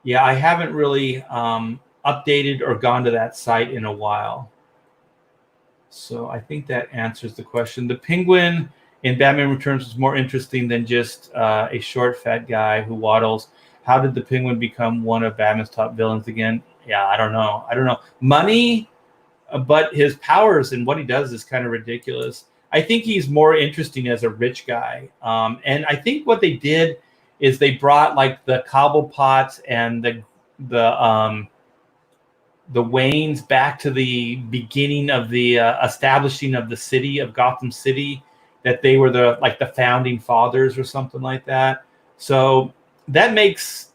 Yeah, I haven't really updated or gone to that site in a while. So I think that answers the question. The Penguin in Batman Returns was more interesting than just a short, fat guy who waddles. How did the Penguin become one of Batman's top villains again? Yeah, I don't know. Money, but his powers and what he does is kind of ridiculous. I think he's more interesting as a rich guy. And I think what they did is they brought like the Cobblepots and the Waynes back to the beginning of the establishing of the city of Gotham City, that they were the founding fathers or something like that. So that makes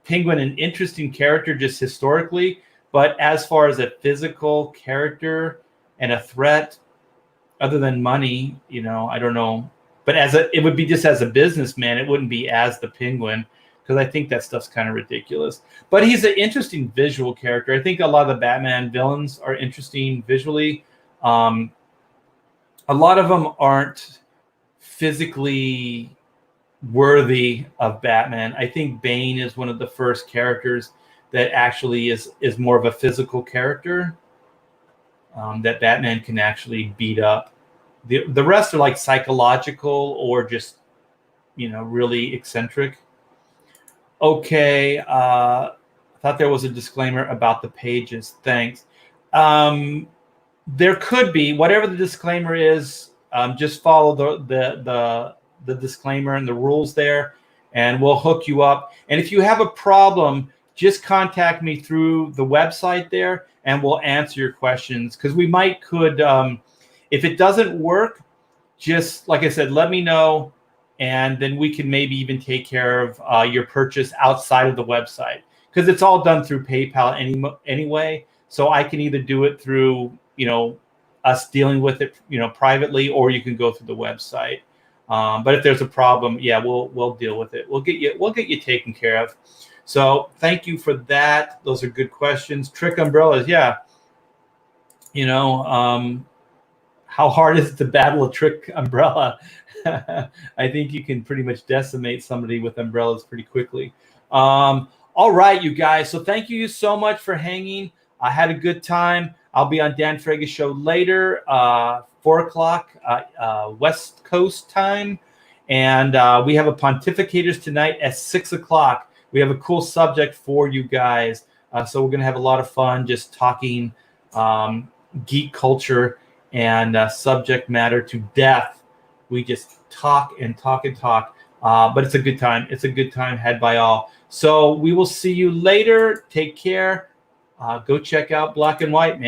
Penguin an interesting character just historically, but as far as a physical character and a threat, other than money, I don't know. But it would be just as a businessman, it wouldn't be as the Penguin, because I think that stuff's kind of ridiculous. But he's an interesting visual character. I think a lot of the Batman villains are interesting visually. A lot of them aren't physically worthy of Batman. I think Bane is one of the first characters that actually is more of a physical character that Batman can actually beat up. The rest are like psychological or just, really eccentric. Okay, I thought there was a disclaimer about the pages. Thanks. There could be. Whatever the disclaimer is, just follow the disclaimer and the rules there, and we'll hook you up. And if you have a problem, just contact me through the website there, and we'll answer your questions. Because we could, if it doesn't work, just like I said, let me know, and then we can maybe even take care of your purchase outside of the website, because it's all done through PayPal anyway. So I can either do it through, us dealing with it, privately, or you can go through the website. But if there's a problem, yeah, we'll deal with it. We'll get you taken care of. So thank you for that. Those are good questions. Trick umbrellas, yeah. How hard is it to battle a trick umbrella? I think you can pretty much decimate somebody with umbrellas pretty quickly. All right, you guys. So thank you so much for hanging. I had a good time. I'll be on Dan Frager's show later, 4 o'clock West Coast time. And we have a Pontificators tonight at 6 o'clock. We have a cool subject for you guys. So we're going to have a lot of fun just talking geek culture and subject matter to death. We just talk and talk and talk. But it's a good time. It's a good time had by all. So we will see you later. Take care. Go check out Black and White, man.